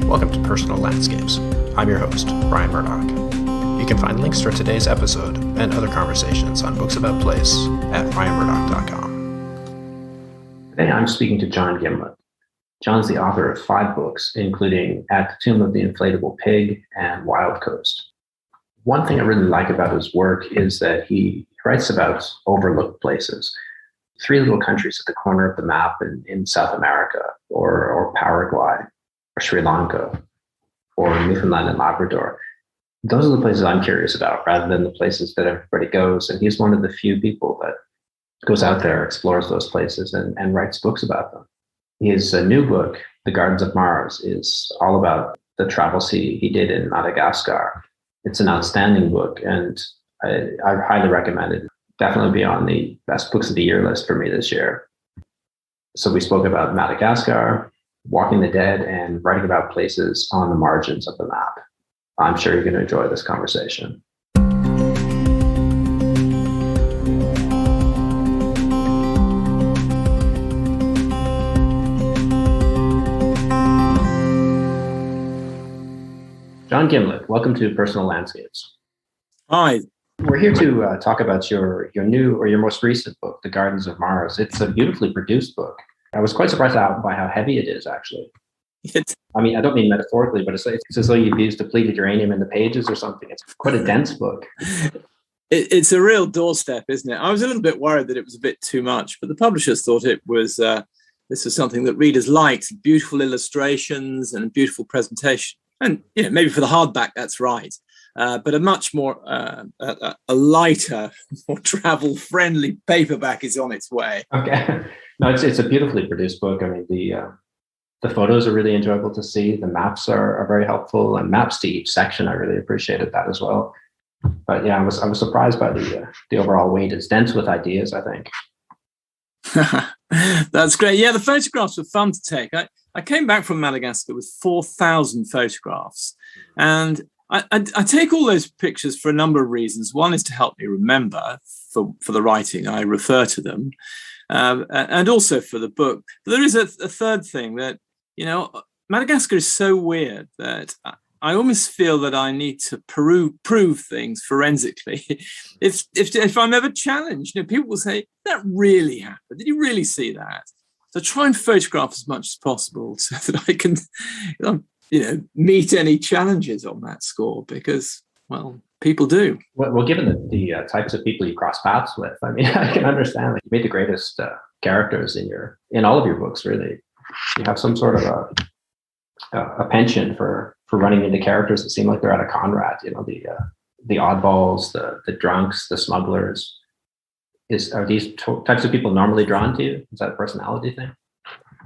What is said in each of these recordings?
Welcome to Personal Landscapes. I'm your host, Brian Murdoch. You can find links for today's episode and other conversations on Books About Place at brianmurdoch.com. Today I'm speaking to John Gimlette. John's the author of 5 books, including At the Tomb of the Inflatable Pig and Wild Coast. One thing I really like about his work is that he writes about overlooked places. 3 little countries at the corner of the map in South America, or Paraguay, or Sri Lanka, or Newfoundland and Labrador. Those are the places I'm curious about, rather than the places that everybody goes. And he's one of the few people that goes out there, explores those places, and writes books about them. His new book, The Gardens of Mars, is all about the travels he did in Madagascar. It's an outstanding book, and I highly recommend it. Definitely be on the best books of the year list for me this year. So we spoke about Madagascar, Walking the Dead, and writing about places on the margins of the map. I'm sure you're going to enjoy this conversation. John Gimlette, welcome to Personal Landscapes. Hi. We're here to talk about your new or your most recent book, The Gardens of Mars. It's a beautifully produced book. I was quite surprised by how heavy it is, actually. I mean, I don't mean metaphorically, but it's as though you've used depleted uranium in the pages or something. It's quite a dense book. It's a real doorstep, isn't it? I was a little bit worried that it was a bit too much, but the publishers thought it was this was something that readers liked: beautiful illustrations and beautiful presentation. And maybe for the hardback, that's right. But a much more a lighter, more travel-friendly paperback is on its way. Okay, no, it's a beautifully produced book. I mean, the photos are really enjoyable to see. The maps are very helpful, and maps to each section. I really appreciated that as well. But yeah, I was surprised by the overall weight. It's dense with ideas, I think. That's great. Yeah, the photographs were fun to take. I came back from Madagascar with 4,000 photographs, and I take all those pictures for a number of reasons. One is to help me remember for the writing. I refer to them, and also for the book. But there is a third thing that, Madagascar is so weird that I almost feel that I need to prove things forensically. if I'm ever challenged, people will say, that really happened. Did you really see that? So try and photograph as much as possible so that I can, meet any challenges on that score, because, well, people do. Well, given the types of people you cross paths with, I mean, I can understand that you made the greatest characters in all of your books. Really, you have some sort of a penchant for running into characters that seem like they're out of Conrad. The oddballs, the drunks, the smugglers. Are these types of people normally drawn to you? Is that a personality thing?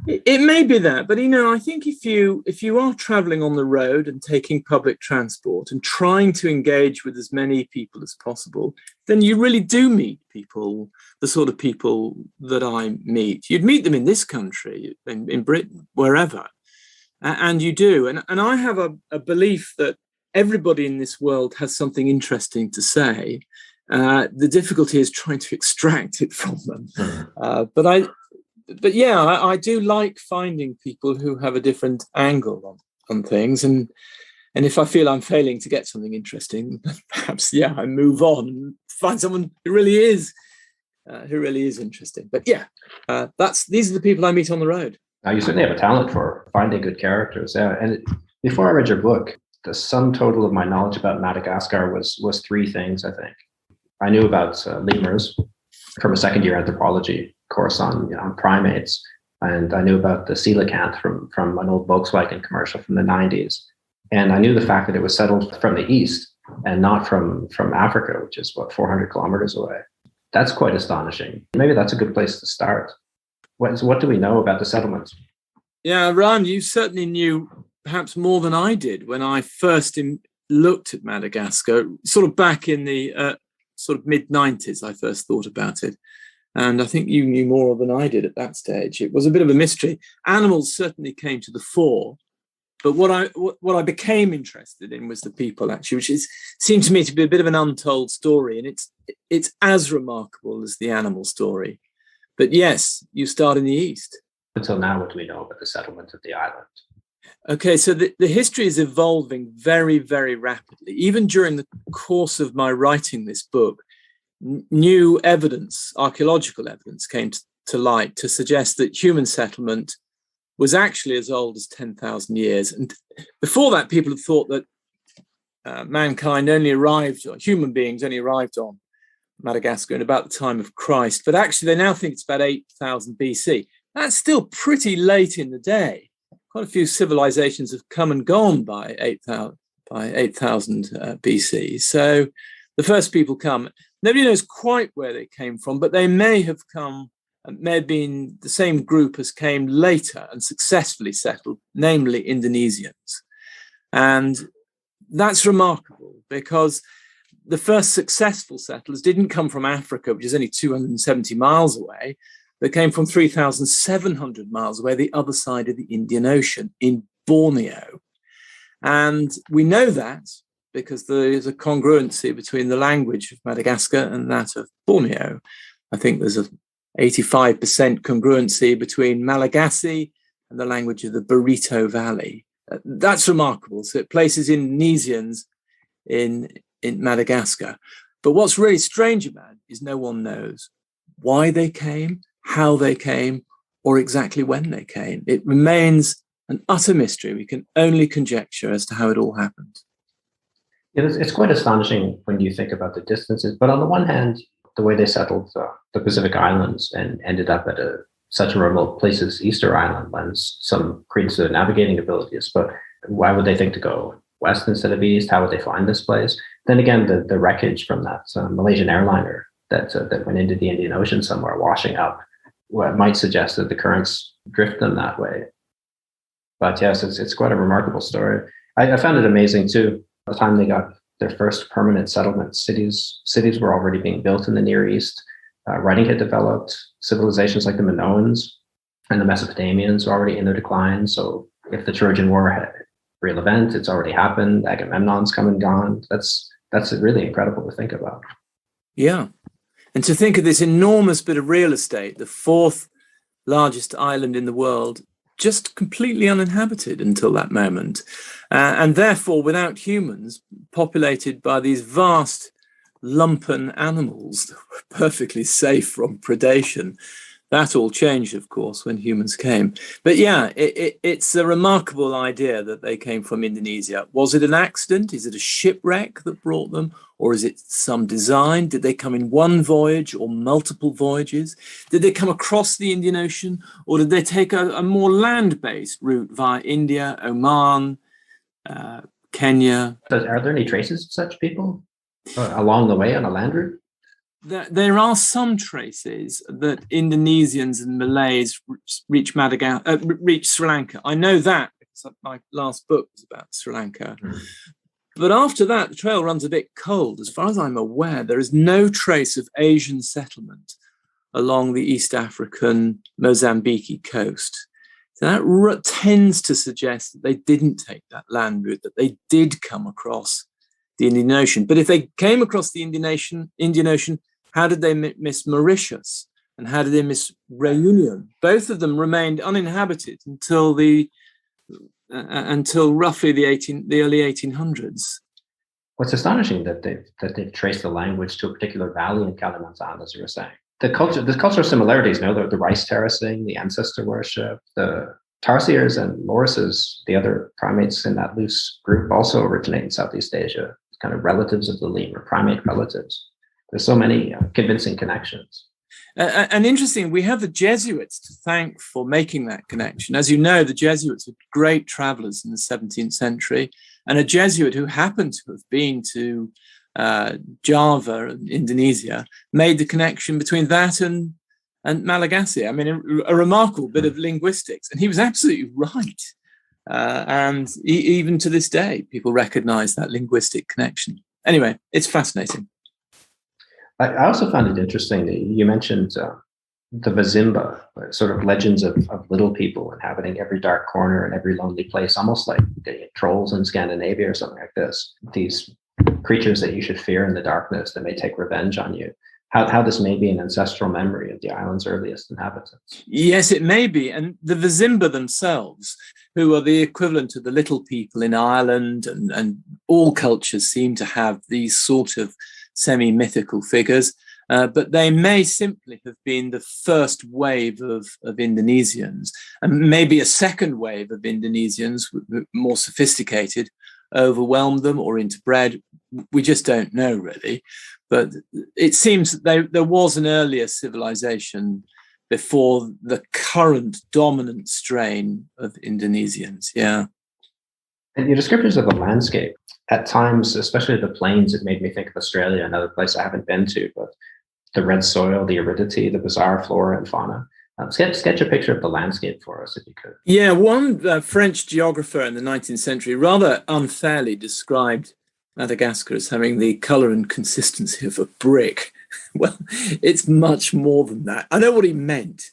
It may be that, but I think if you are traveling on the road and taking public transport and trying to engage with as many people as possible, then you really do meet people, the sort of people that I meet. You'd meet them in this country, in Britain, wherever, and you do. And I have a belief that everybody in this world has something interesting to say. The difficulty is trying to extract it from them. But I do like finding people who have a different angle on things, and if I feel I'm failing to get something interesting, perhaps I move on and find someone who really is interesting. But these are the people I meet on the road. Now, you certainly have a talent for finding good characters. Yeah, and before I read your book, the sum total of my knowledge about Madagascar was 3 things. I think I knew about lemurs from a second-year anthropology course on primates, and I knew about the coelacanth from an old Volkswagen commercial from the 90s, and I knew the fact that it was settled from the east and not from Africa, which is 400 kilometers away. That's quite astonishing. Maybe that's a good place to start. What do we know about the settlements? Yeah, Ron, you certainly knew perhaps more than I did when I first looked at Madagascar, sort of back in the sort of mid-90s. I first thought about it. And I think you knew more than I did at that stage. It was a bit of a mystery. Animals certainly came to the fore, but what I became interested in was the people, actually, which seemed to me to be a bit of an untold story, and it's as remarkable as the animal story. But yes, you start in the east. Until now, what do we know about the settlement of the island? Okay, so the history is evolving very, very rapidly. Even during the course of my writing this book, new evidence, archaeological evidence, came to light to suggest that human settlement was actually as old as 10,000 years. And before that, people had thought that mankind only arrived, or human beings only arrived on Madagascar in about the time of Christ. But actually, they now think it's about 8,000 BC. That's still pretty late in the day. Quite a few civilizations have come and gone by 8,000 BC. So the first people come. Nobody knows quite where they came from, but they may have been the same group as came later and successfully settled, namely Indonesians. And that's remarkable because the first successful settlers didn't come from Africa, which is only 270 miles away. They came from 3,700 miles away, the other side of the Indian Ocean, in Borneo. And we know that because there is a congruency between the language of Madagascar and that of Borneo. I think there's a 85% congruency between Malagasy and the language of the Barito Valley. That's remarkable. So it places Indonesians in Madagascar. But what's really strange about it is no one knows why they came, how they came, or exactly when they came. It remains an utter mystery. We can only conjecture as to how it all happened. It's quite astonishing when you think about the distances. But on the one hand, the way they settled the Pacific Islands and ended up at such a remote place as Easter Island lends some credence to their navigating abilities. But why would they think to go west instead of east? How would they find this place? Then again, the wreckage from that Malaysian airliner that went into the Indian Ocean somewhere, washing up, might suggest that the currents drift them that way. But yes, it's quite a remarkable story. I found it amazing too. By the time they got their first permanent settlements, cities were already being built in the Near East. Writing had developed. Civilizations like the Minoans and the Mesopotamians were already in their decline. So if the Trojan War had a real event, it's already happened. Agamemnon's come and gone. That's really incredible to think about. Yeah. And to think of this enormous bit of real estate, the fourth largest island in the world, just completely uninhabited until that moment. And therefore, without humans, populated by these vast lumpen animals that were perfectly safe from predation. That all changed, of course, when humans came. But yeah, it's a remarkable idea that they came from Indonesia. Was it an accident? Is it a shipwreck that brought them? Or is it some design? Did they come in one voyage or multiple voyages? Did they come across the Indian Ocean? Or did they take a more land-based route via India, Oman, Kenya? Are there any traces of such people along the way on a land route? There are some traces that Indonesians and Malays reach Sri Lanka. I know that because my last book was about Sri Lanka. Mm. But after that, the trail runs a bit cold. As far as I'm aware, there is no trace of Asian settlement along the East African Mozambique coast. So that tends to suggest that they didn't take that land route, that they did come across the Indian Ocean. But if they came across the Indian Ocean, how did they miss Mauritius? And how did they miss Réunion? Both of them remained uninhabited until roughly the early 1800s. What's astonishing that they've traced the language to a particular valley in Kalimantan, as you were saying. The cultural similarities, the rice terracing, the ancestor worship, the tarsiers and lorises, the other primates in that loose group, also originate in Southeast Asia, kind of relatives of the lemur, primate relatives. There's so many convincing connections. And interesting, we have the Jesuits to thank for making that connection. As you know, the Jesuits were great travelers in the 17th century, and a Jesuit who happened to have been to Java, Indonesia, made the connection between that and Malagasy. I mean, a remarkable bit of linguistics, and he was absolutely right. And even to this day, people recognize that linguistic connection. Anyway, it's fascinating. I also found it interesting that you mentioned the Vazimba, sort of legends of little people inhabiting every dark corner and every lonely place, almost like the trolls in Scandinavia or something like this. These creatures that you should fear in the darkness that may take revenge on you. How this may be an ancestral memory of the island's earliest inhabitants. Yes, it may be. And the Vazimba themselves, who are the equivalent of the little people in Ireland, and all cultures seem to have these sort of semi-mythical figures. But they may simply have been the first wave of Indonesians, and maybe a second wave of Indonesians, more sophisticated, overwhelmed them or interbred. We just don't know really. But it seems that there was an earlier civilization before the current dominant strain of Indonesians. Yeah. And your descriptions of the landscape, at times, especially the plains, it made me think of Australia, another place I haven't been to, but the red soil, the aridity, the bizarre flora and fauna. Sketch a picture of the landscape for us, if you could. Yeah, one French geographer in the 19th century rather unfairly described Madagascar as having the colour and consistency of a brick. Well, it's much more than that. I know what he meant.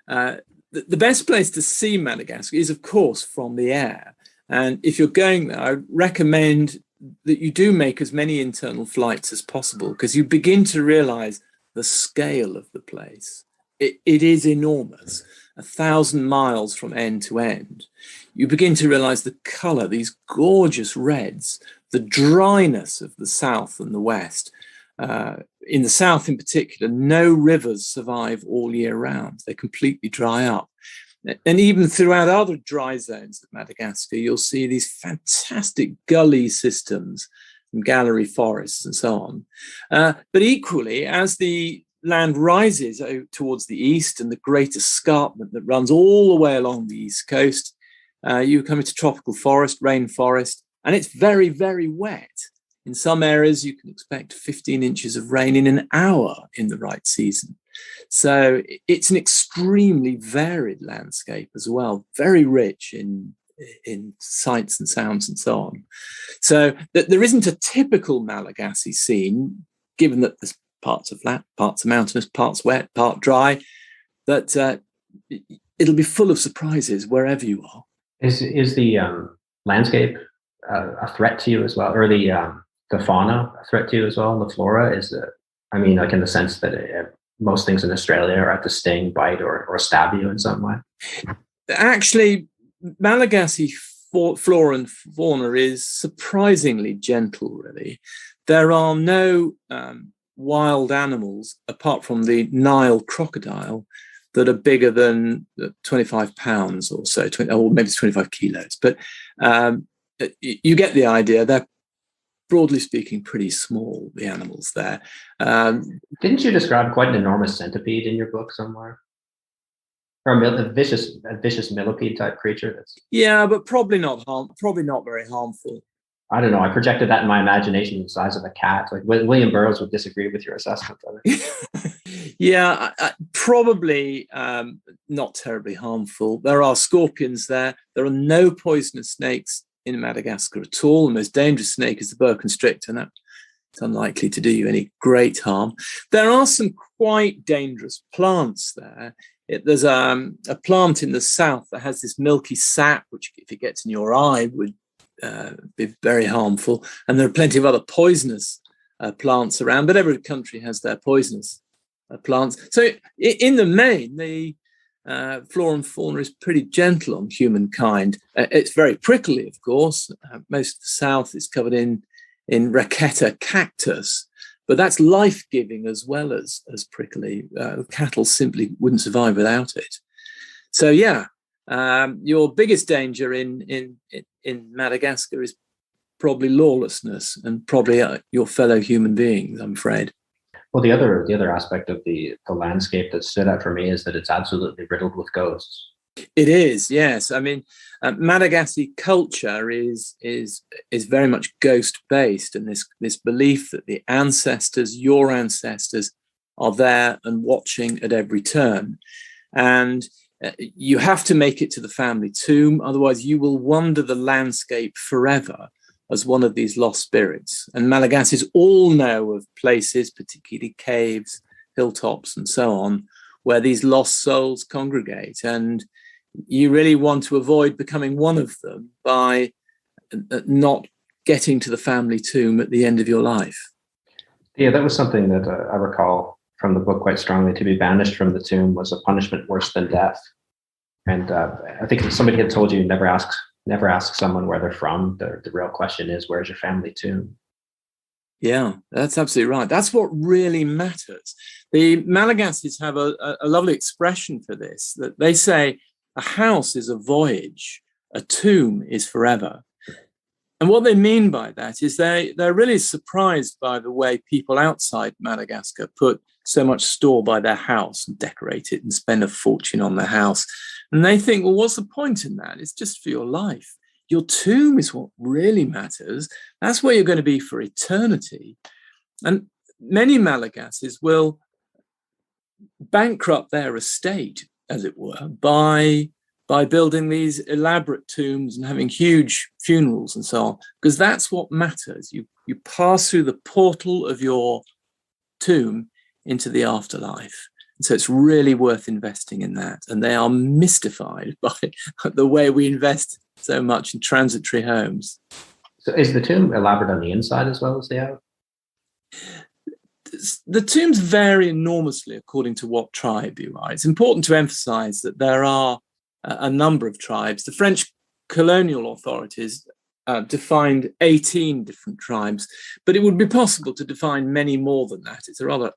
The best place to see Madagascar is, of course, from the air. And if you're going there, I recommend that you do make as many internal flights as possible, because you begin to realise the scale of the place. It is enormous, 1,000 miles from end to end. You begin to realise the colour, these gorgeous reds, the dryness of the south and the west. In the south in particular, no rivers survive all year round. They completely dry up. And even throughout other dry zones of Madagascar, you'll see these fantastic gully systems and gallery forests and so on. But equally, as the land rises towards the east and the great escarpment that runs all the way along the east coast, you come into tropical forest, rainforest, and it's very, very wet. In some areas, you can expect 15 inches of rain in an hour in the right season. So it's an extremely varied landscape as well, very rich in sights and sounds and so on. So there isn't a typical Malagasy scene, given that there's parts are flat, parts are mountainous, parts wet, part dry, that it'll be full of surprises wherever you are. Is the landscape a threat to you as well, or the fauna a threat to you as well, and the flora? Like in the sense that most things in Australia are at the sting, bite, or stab you in some way? Actually, Malagasy flora and fauna is surprisingly gentle, really. There are no wild animals, apart from the Nile crocodile, that are bigger than 25 pounds or so, or maybe it's 25 kilos. But you get the idea. They're, broadly speaking, pretty small, the animals there. Didn't you describe quite an enormous centipede in your book somewhere? Or a vicious millipede type creature? Yeah, but probably not very harmful. I don't know. I projected that in my imagination the size of a cat. Like William Burroughs would disagree with your assessment of it. Yeah, probably not terribly harmful. There are scorpions there. There are no poisonous snakes in Madagascar at all. The most dangerous snake is the boa constrictor, and that's unlikely to do you any great harm. There are some quite dangerous plants there. There's a plant in the south that has this milky sap, which if it gets in your eye would be very harmful. And there are plenty of other poisonous plants around, but every country has their poisonous plants. So in the main, the flora and fauna is pretty gentle on humankind. It's very prickly, of course. Most of the south is covered in raqueta cactus, but that's life-giving as well as prickly. Cattle simply wouldn't survive without it. So yeah, your biggest danger in Madagascar is probably lawlessness and probably your fellow human beings, I'm afraid. Well, the other aspect of the landscape that stood out for me is that it's absolutely riddled with ghosts. It is, yes. I mean, Madagascar culture is very much ghost based, and this belief that the ancestors, your ancestors, are there and watching at every turn, and you have to make it to the family tomb, otherwise you will wander the landscape forever as one of these lost spirits. And Malagasys all know of places, particularly caves, hilltops, and so on, where these lost souls congregate. And you really want to avoid becoming one of them by not getting to the family tomb at the end of your life. Yeah, that was something that I recall from the book quite strongly. To be banished from the tomb was a punishment worse than death. And I think somebody had told you never ask someone where they're from. The real question is, where's your family tomb? Yeah, that's absolutely right. That's what really matters. The Malagasys have a lovely expression for this, that they say a house is a voyage, a tomb is forever. And what they mean by that is they're really surprised by the way people outside Madagascar put so much store by their house and decorate it and spend a fortune on their house. And they think, well, what's the point in that? It's just for your life. Your tomb is what really matters. That's where you're going to be for eternity. And many Malagasys will bankrupt their estate, as it were, by building these elaborate tombs and having huge funerals and so on, because that's what matters. You pass through the portal of your tomb into the afterlife. And so it's really worth investing in that. And they are mystified by the way we invest so much in transitory homes. So is the tomb elaborate on the inside as well as the out? The tombs vary enormously according to what tribe you are. It's important to emphasize that there are a number of tribes. The French colonial authorities defined 18 different tribes, but it would be possible to define many more than that. It's a rather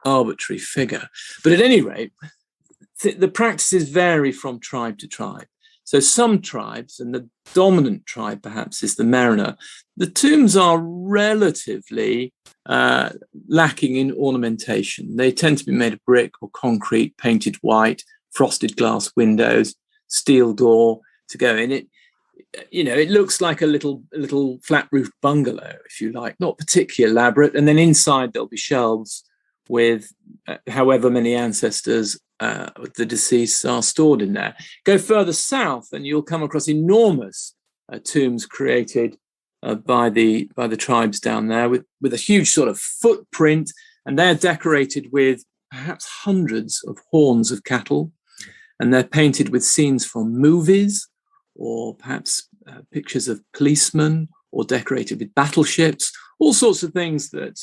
arbitrary figure. But at any rate, the practices vary from tribe to tribe. So some tribes, and the dominant tribe perhaps is the Mariner, the tombs are relatively lacking in ornamentation. They tend to be made of brick or concrete, painted white, frosted glass windows, steel door to go in it. It looks like a little flat roofed bungalow, if you like, not particularly elaborate. And then inside there'll be shelves with however many ancestors the deceased are stored in there. Go further south and you'll come across enormous tombs created by the tribes down there with a huge sort of footprint, and they're decorated with perhaps hundreds of horns of cattle, and they're painted with scenes from movies or perhaps pictures of policemen, or decorated with battleships, all sorts of things that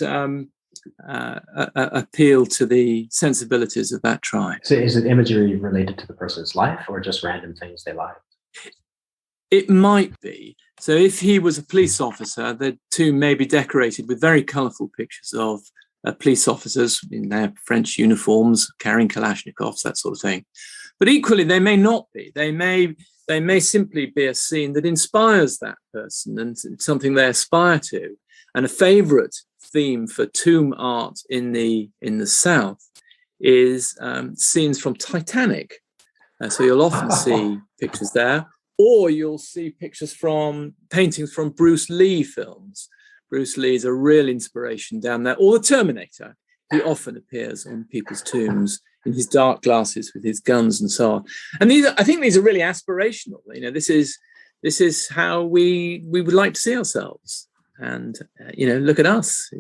appeal to the sensibilities of that tribe. So is it imagery related to the person's life or just random things they liked? It might be. So if he was a police officer, the tomb may be decorated with very colourful pictures of police officers in their French uniforms, carrying Kalashnikovs, that sort of thing. But equally, they may not be. They may simply be a scene that inspires that person and something they aspire to. And a favourite theme for tomb art in the South is scenes from Titanic. So you'll often see pictures there, or you'll see paintings from Bruce Lee films. Bruce Lee is a real inspiration down there, or the Terminator. He often appears on people's tombs in his dark glasses with his guns and so on. And I think these are really aspirational. This is how we would like to see ourselves. And look at us.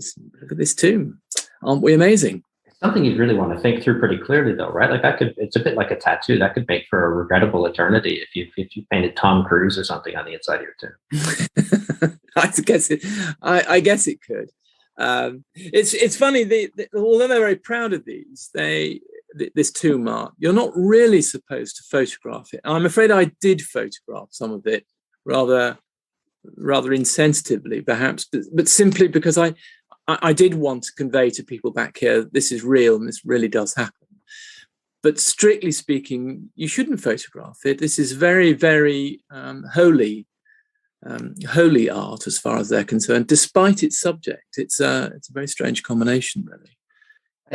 Look at this tomb. Aren't we amazing? It's something you'd really want to think through pretty clearly, though, right? Like it's a bit like a tattoo that could make for a regrettable eternity if you painted Tom Cruise or something on the inside of your tomb. I guess it could. It's funny. Although they're very proud of this tomb art, you're not really supposed to photograph it. I'm afraid I did photograph some of it rather insensitively, perhaps, but simply because I did want to convey to people back here, this is real and this really does happen. But strictly speaking, you shouldn't photograph it. This is very, very holy art as far as they're concerned, despite its subject. It's a very strange combination, really.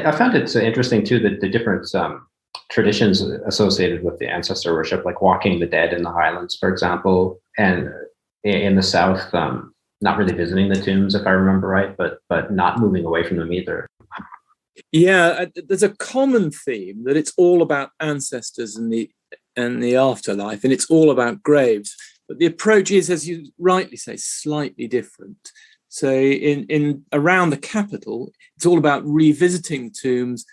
I found it so interesting, too, that the different traditions associated with the ancestor worship, like walking the dead in the Highlands, for example, and in the South, not really visiting the tombs, if I remember right, but not moving away from them either. Yeah, there's a common theme that it's all about ancestors and the afterlife, and it's all about graves. But the approach is, as you rightly say, slightly different. So in around the capital, it's all about revisiting tombs,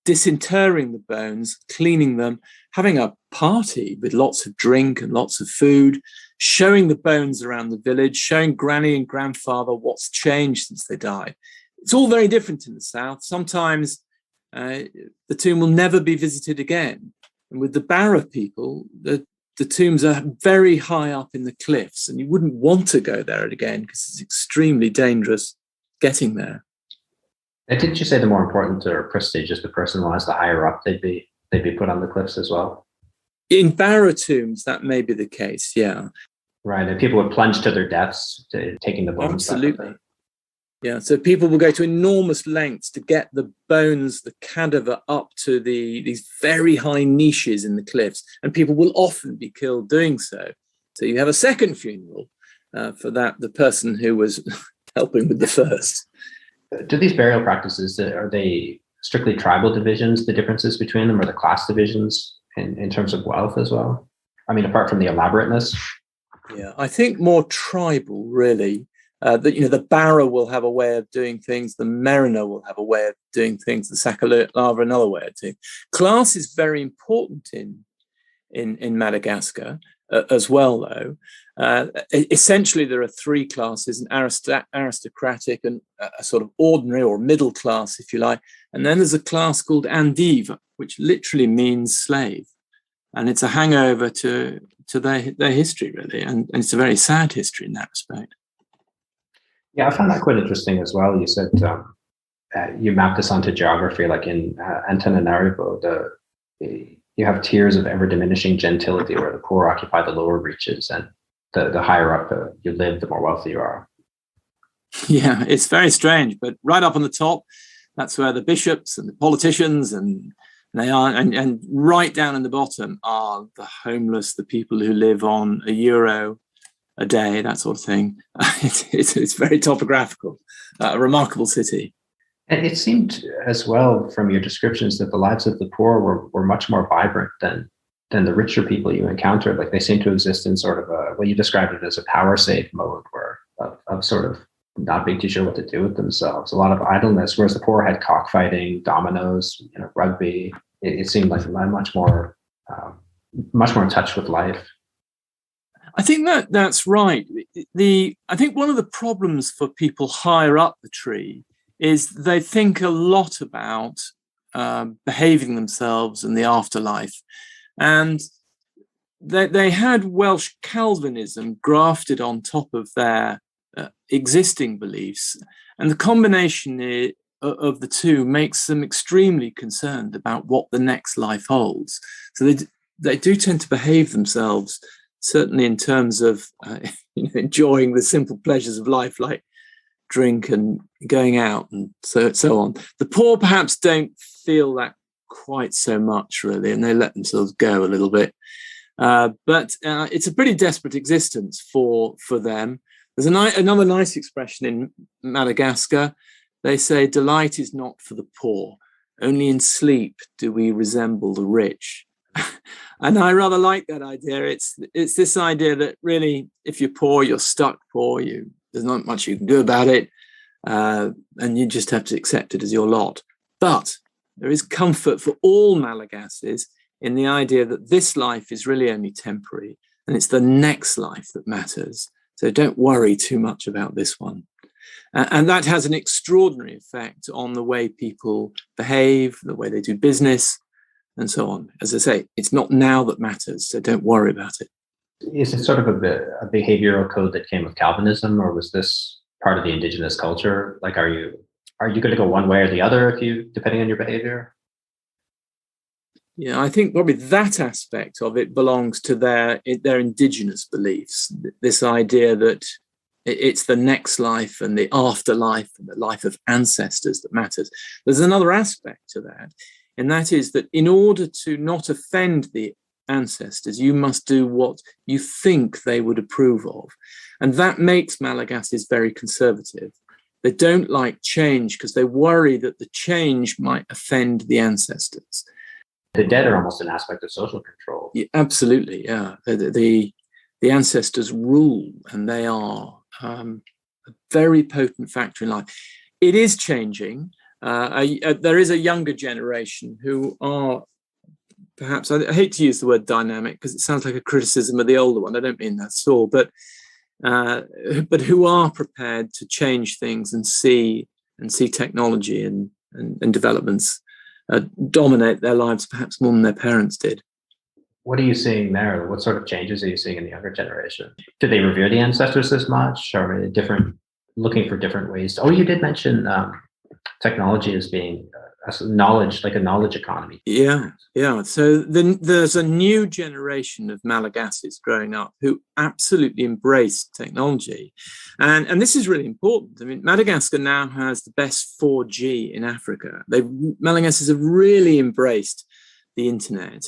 disinterring the bones, cleaning them, having a party with lots of drink and lots of food, showing the bones around the village, showing granny and grandfather what's changed since they died. It's all very different in the South. Sometimes the tomb will never be visited again. And with the Barra people, the tombs are very high up in the cliffs, and you wouldn't want to go there again because it's extremely dangerous getting there. And didn't you say the more important or prestigious the person was, the higher up they'd be put on the cliffs as well? In Barra tombs, that may be the case, yeah. Right, and people would plunge to their deaths, taking the bones. Absolutely. Yeah, so people will go to enormous lengths to get the bones, the cadaver, up to these very high niches in the cliffs, and people will often be killed doing so. So you have a second funeral for the person who was helping with the first. Do these burial practices, are they strictly tribal divisions, the differences between them, or the class divisions in terms of wealth as well? I mean, apart from the elaborateness. Yeah, I think more tribal, really. The Barra will have a way of doing things. The Merina will have a way of doing things. The Sakalava another way of doing. Class is very important in Madagascar as well, though. Essentially, there are three classes: an aristocratic and a sort of ordinary or middle class, if you like. And then there's a class called Andive, which literally means slave, and it's a hangover to their history, really, and it's a very sad history in that respect. Yeah, I found that quite interesting as well. You said you mapped this onto geography, like in Antananarivo, you have tiers of ever diminishing gentility where the poor occupy the lower reaches, and the higher up you live, the more wealthy you are. Yeah, it's very strange, but right up on the top, that's where the bishops and the politicians and they are, and right down in the bottom are the homeless, the people who live on €1 a day, that sort of thing. It's very topographical, a remarkable city. And it seemed as well from your descriptions that the lives of the poor were much more vibrant than the richer people you encountered. Like they seem to exist in sort of you described it as a power save mode, where of sort of not being too sure what to do with themselves. A lot of idleness, whereas the poor had cockfighting, dominoes, rugby. It seemed like much more in touch with life. I think that's right. I think one of the problems for people higher up the tree is they think a lot about behaving themselves in the afterlife. And they had Welsh Calvinism grafted on top of their existing beliefs. And the combination of the two makes them extremely concerned about what the next life holds. So they do tend to behave themselves, certainly in terms of enjoying the simple pleasures of life, like drink and going out and so on. The poor perhaps don't feel that quite so much, really, and they let themselves go a little bit. But it's a pretty desperate existence for them. There's another nice expression in Madagascar. They say, delight is not for the poor. Only in sleep do we resemble the rich. And I rather like that idea. It's this idea that really, if you're poor, you're stuck poor. There's not much you can do about it. And you just have to accept it as your lot. But there is comfort for all Malagases in the idea that this life is really only temporary, and it's the next life that matters. So don't worry too much about this one. And that has an extraordinary effect on the way people behave, the way they do business, and so on. As I say, it's not now that matters, so don't worry about it. Is it sort of a behavioral code that came with Calvinism, or was this part of the indigenous culture? Like, are you going to go one way or the other depending on your behavior? Yeah, I think probably that aspect of it belongs to their indigenous beliefs. This idea that it's the next life and the afterlife and the life of ancestors that matters. There's another aspect to that, and that is that in order to not offend the ancestors, you must do what you think they would approve of. And that makes Malagases very conservative. They don't like change because they worry that the change might offend the ancestors. The dead are almost an aspect of social control. Yeah, absolutely, yeah. The ancestors rule, and they are a very potent factor in life. It is changing. There is a younger generation who are perhaps, I hate to use the word dynamic because it sounds like a criticism of the older one. I don't mean that at all, but who are prepared to change things and see technology and developments dominate their lives perhaps more than their parents did. What are you seeing there? What sort of changes are you seeing in the younger generation? Do they revere the ancestors as much? Or are they different, looking for different ways? Oh, you did mention technology as being as knowledge, like a knowledge economy. Yeah, yeah. So then there's a new generation of Malagasys growing up who absolutely embrace technology. And this is really important. I mean, Madagascar now has the best 4G in Africa. Malagasys have really embraced the internet.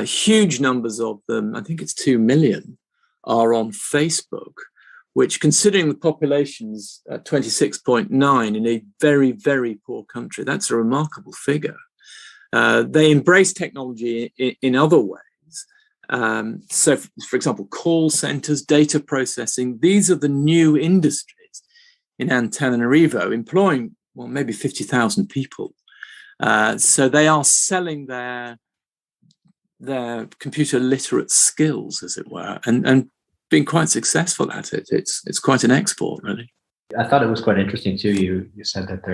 Huge numbers of them, I think it's 2 million, are on Facebook, which, considering the population's 26.9 in a very, very poor country, that's a remarkable figure. They embrace technology in other ways. So, for example, call centers, data processing, these are the new industries in Antananarivo, employing, well, maybe 50,000 people. So they are selling their computer literate skills, as it were, and being quite successful at it. It's quite an export, really. I thought it was quite interesting too. You said that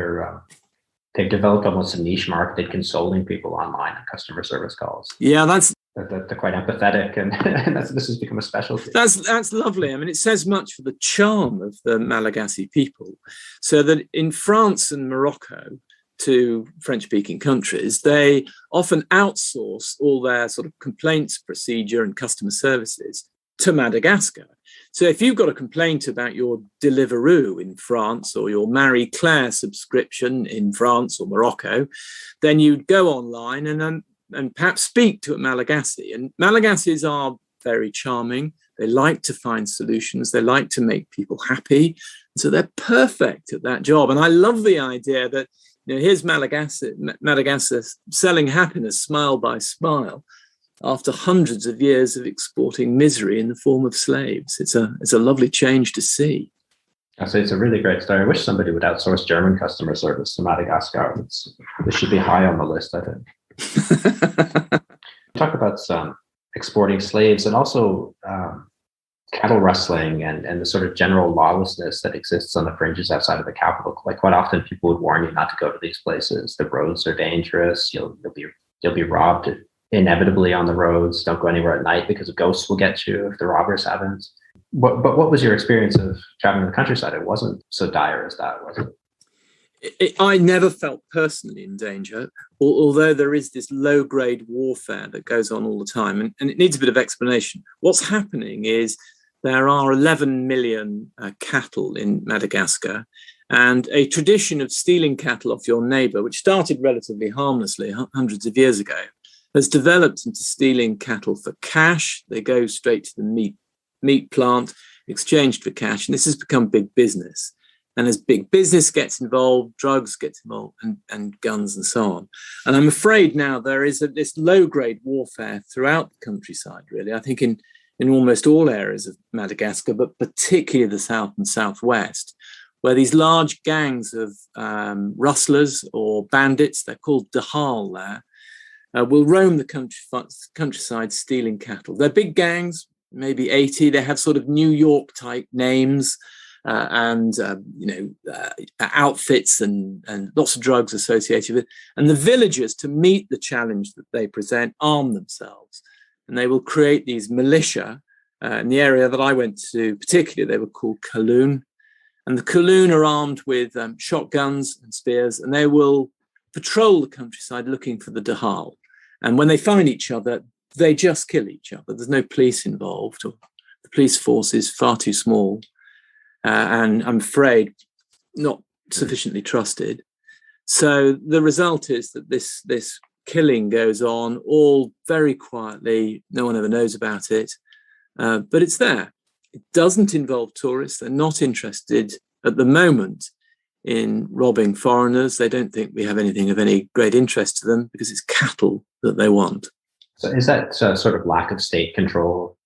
they've developed almost a niche market consoling people online and customer service calls. Yeah, they're quite empathetic, and this has become a specialty. That's lovely. I mean, it says much for the charm of the Malagasy people. So that in France and Morocco, to French-speaking countries, they often outsource all their sort of complaints procedure and customer services to Madagascar. So if you've got a complaint about your Deliveroo in France or your Marie Claire subscription in France or Morocco, then you'd go online and perhaps speak to a Malagasy. And Malagasys are very charming. They like to find solutions. They like to make people happy. So they're perfect at that job. And I love the idea that, here's Madagascar selling happiness smile by smile after hundreds of years of exporting misery in the form of slaves. It's a lovely change to see. So it's a really great story. I wish somebody would outsource German customer service to Madagascar. This should be high on the list, I think. Talk about exporting slaves and also cattle rustling and the sort of general lawlessness that exists on the fringes outside of the capital. Like, quite often people would warn you not to go to these places. The roads are dangerous. You'll be robbed inevitably on the roads. Don't go anywhere at night because ghosts will get you if the robbers haven't. But what was your experience of traveling the countryside? It wasn't so dire as that, was it? I never felt personally in danger, although there is this low-grade warfare that goes on all the time, and it needs a bit of explanation. What's happening is there are 11 million cattle in Madagascar, and a tradition of stealing cattle off your neighbour, which started relatively harmlessly hundreds of years ago, has developed into stealing cattle for cash. They go straight to the meat plant, exchanged for cash, and this has become big business. And as big business gets involved, drugs get involved, and guns and so on. And I'm afraid now there is this low-grade warfare throughout the countryside, really. I think in almost all areas of Madagascar, but particularly the south and southwest, where these large gangs of rustlers or bandits, they're called dahal there, will roam the countryside stealing cattle. They're big gangs, maybe 80. They have sort of New York-type names, and outfits and lots of drugs associated with it. And the villagers, to meet the challenge that they present, arm themselves. And they will create these militia. In the area that I went to, particularly, they were called Kaloon. And the Kaloon are armed with shotguns and spears, and they will patrol the countryside looking for the dahal. And when they find each other, they just kill each other. There's no police involved, or the police force is far too small. And I'm afraid not sufficiently trusted. So the result is that this killing goes on all very quietly. No one ever knows about it, but it's there. It doesn't involve tourists. They're not interested at the moment in robbing foreigners. They don't think we have anything of any great interest to them because it's cattle that they want. So is that sort of lack of state control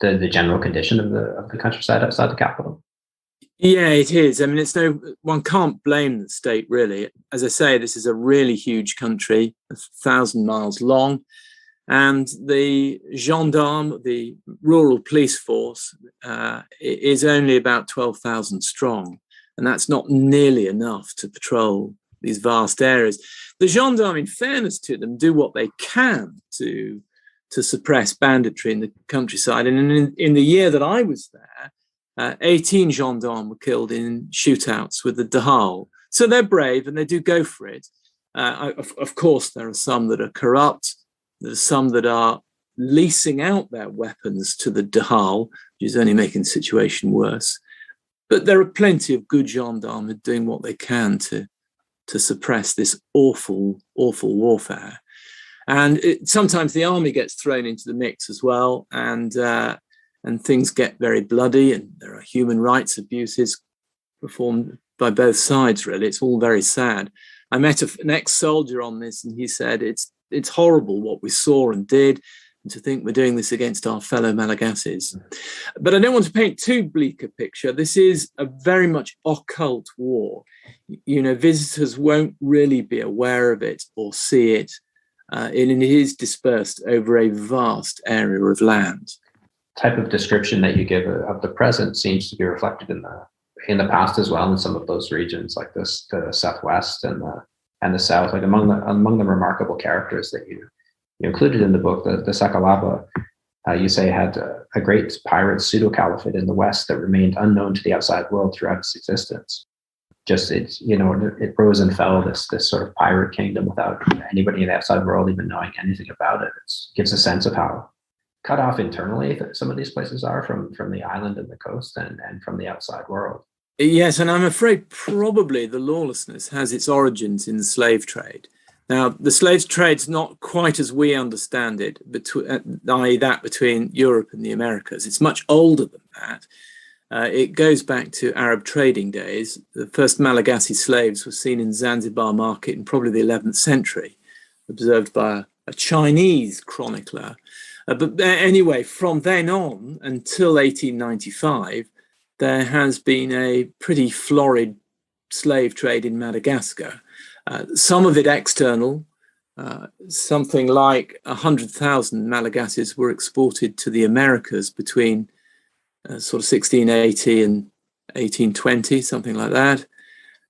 the general condition of the countryside outside the capital? Yeah, it is. I mean, one can't blame the state, really. As I say, this is a really huge country, 1,000 miles long, and the gendarme, the rural police force, is only about 12,000 strong, and that's not nearly enough to patrol these vast areas. The gendarme, in fairness to them, do what they can to to suppress banditry in the countryside. And in the year that I was there, 18 gendarmes were killed in shootouts with the Dahal. So they're brave and they do go for it. Of course, there are some that are corrupt. There are some that are leasing out their weapons to the Dahal, which is only making the situation worse. But there are plenty of good gendarmes doing what they can to suppress this awful, awful warfare. And sometimes the army gets thrown into the mix as well, and things get very bloody, and there are human rights abuses performed by both sides, really. It's all very sad. I met an ex-soldier on this, and he said, it's horrible what we saw and did, and to think we're doing this against our fellow Malagasys. But I don't want to paint too bleak a picture. This is a very much occult war. You know, visitors won't really be aware of it or see it. And it is dispersed over a vast area of land. Type of description that you give of the present seems to be reflected in the past as well in some of those regions, like the Southwest and the South. Like among the remarkable characters that you included in the book, the Sakalaba, you say had a great pirate pseudo-caliphate in the West that remained unknown to the outside world throughout its existence. It rose and fell, this sort of pirate kingdom without anybody in the outside world even knowing anything about it. It gives a sense of how cut off internally that some of these places are from the island and the coast and from the outside world. Yes, and I'm afraid probably the lawlessness has its origins in the slave trade. Now, the slave trade's not quite as we understand it, i.e. that between Europe and the Americas. It's much older than that. It goes back to Arab trading days. The first Malagasy slaves were seen in Zanzibar market in probably the 11th century, observed by a Chinese chronicler. But anyway, from then on until 1895, there has been a pretty florid slave trade in Madagascar. Some of it external. Something like 100,000 Malagasys were exported to the Americas between sort of 1680 and 1820, something like that.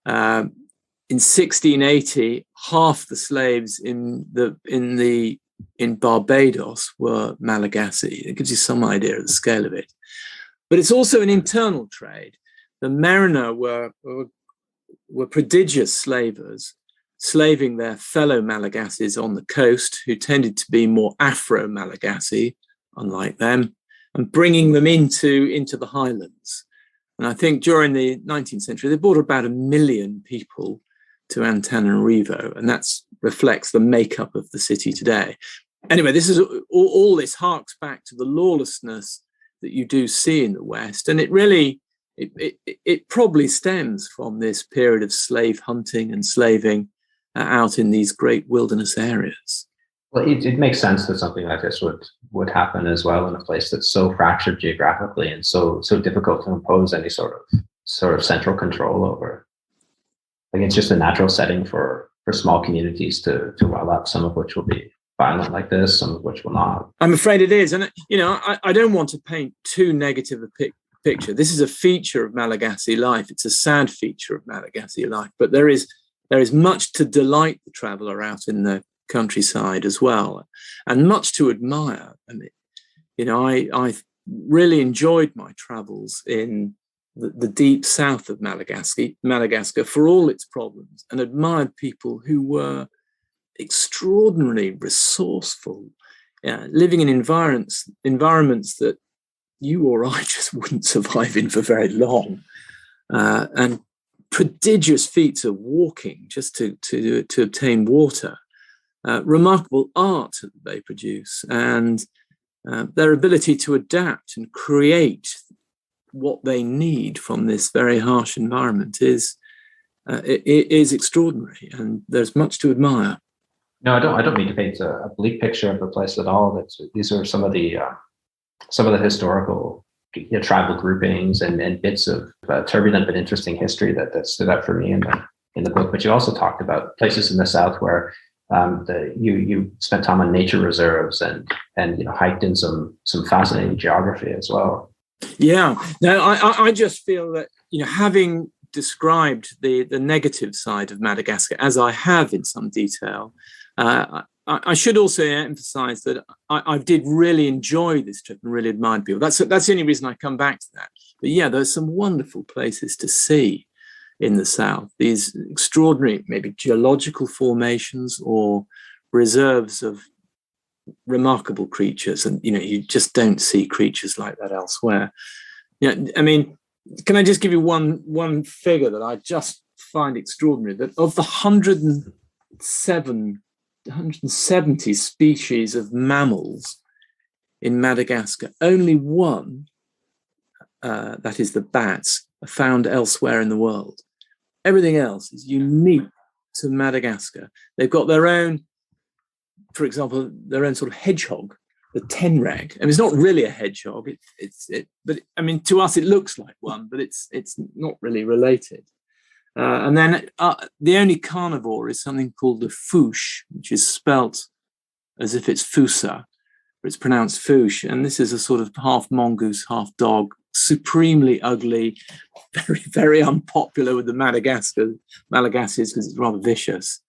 In 1680, half the slaves in Barbados were Malagasy. It gives you some idea of the scale of it. But it's also an internal trade. The Mariner were prodigious slavers, slaving their fellow Malagasys on the coast, who tended to be more Afro-Malagasy, unlike them, and bringing them into the highlands. And I think during the 19th century, they brought about 1 million people to Antananarivo, and that reflects the makeup of the city today. Anyway, this is all this harks back to the lawlessness that you do see in the West, and it probably stems from this period of slave hunting and slaving out in these great wilderness areas. Well, it makes sense that something like this would happen as well in a place that's so fractured geographically and so difficult to impose any sort of central control over. Like it's just a natural setting for small communities to well up, some of which will be violent like this, some of which will not. I'm afraid it is, and I don't want to paint too negative a picture. This is a feature of Malagasy life. It's a sad feature of Malagasy life, but there is much to delight the traveller out in the countryside as well, and much to admire. I mean, I really enjoyed my travels in the deep south of Madagascar for all its problems, and admired people who were extraordinarily resourceful, living in environments that you or I just wouldn't survive in for very long, and prodigious feats of walking just to obtain water. Remarkable art that they produce, and their ability to adapt and create what they need from this very harsh environment is extraordinary, and there's much to admire. No, I don't mean to paint a bleak picture of the place at all. These are some of the historical tribal groupings and bits of turbulent but interesting history that stood out for me in the book. But you also talked about places in the South where you spent time on nature reserves and hiked in some fascinating geography as well. Yeah, no, I just feel that having described the negative side of Madagascar as I have in some detail, I should also emphasize that I did really enjoy this trip and really admired people. That's the only reason I come back to that. But yeah, there's some wonderful places to see in the south. These extraordinary, maybe geological formations or reserves of remarkable creatures. And, you just don't see creatures like that elsewhere. I mean, can I just give you one figure that I just find extraordinary? That of the 170 species of mammals in Madagascar, only one, that is the bats, are found elsewhere in the world. Everything else is unique to Madagascar. They've got their own, for example, their own sort of hedgehog, the tenrag. And it's not really a hedgehog. But I mean, to us it looks like one, but it's not really related. And then the only carnivore is something called the fouche, which is spelt as if it's fusa, but it's pronounced fouche. And this is a sort of half mongoose, half dog, supremely ugly, very, very unpopular with the Malagasy because it's rather vicious.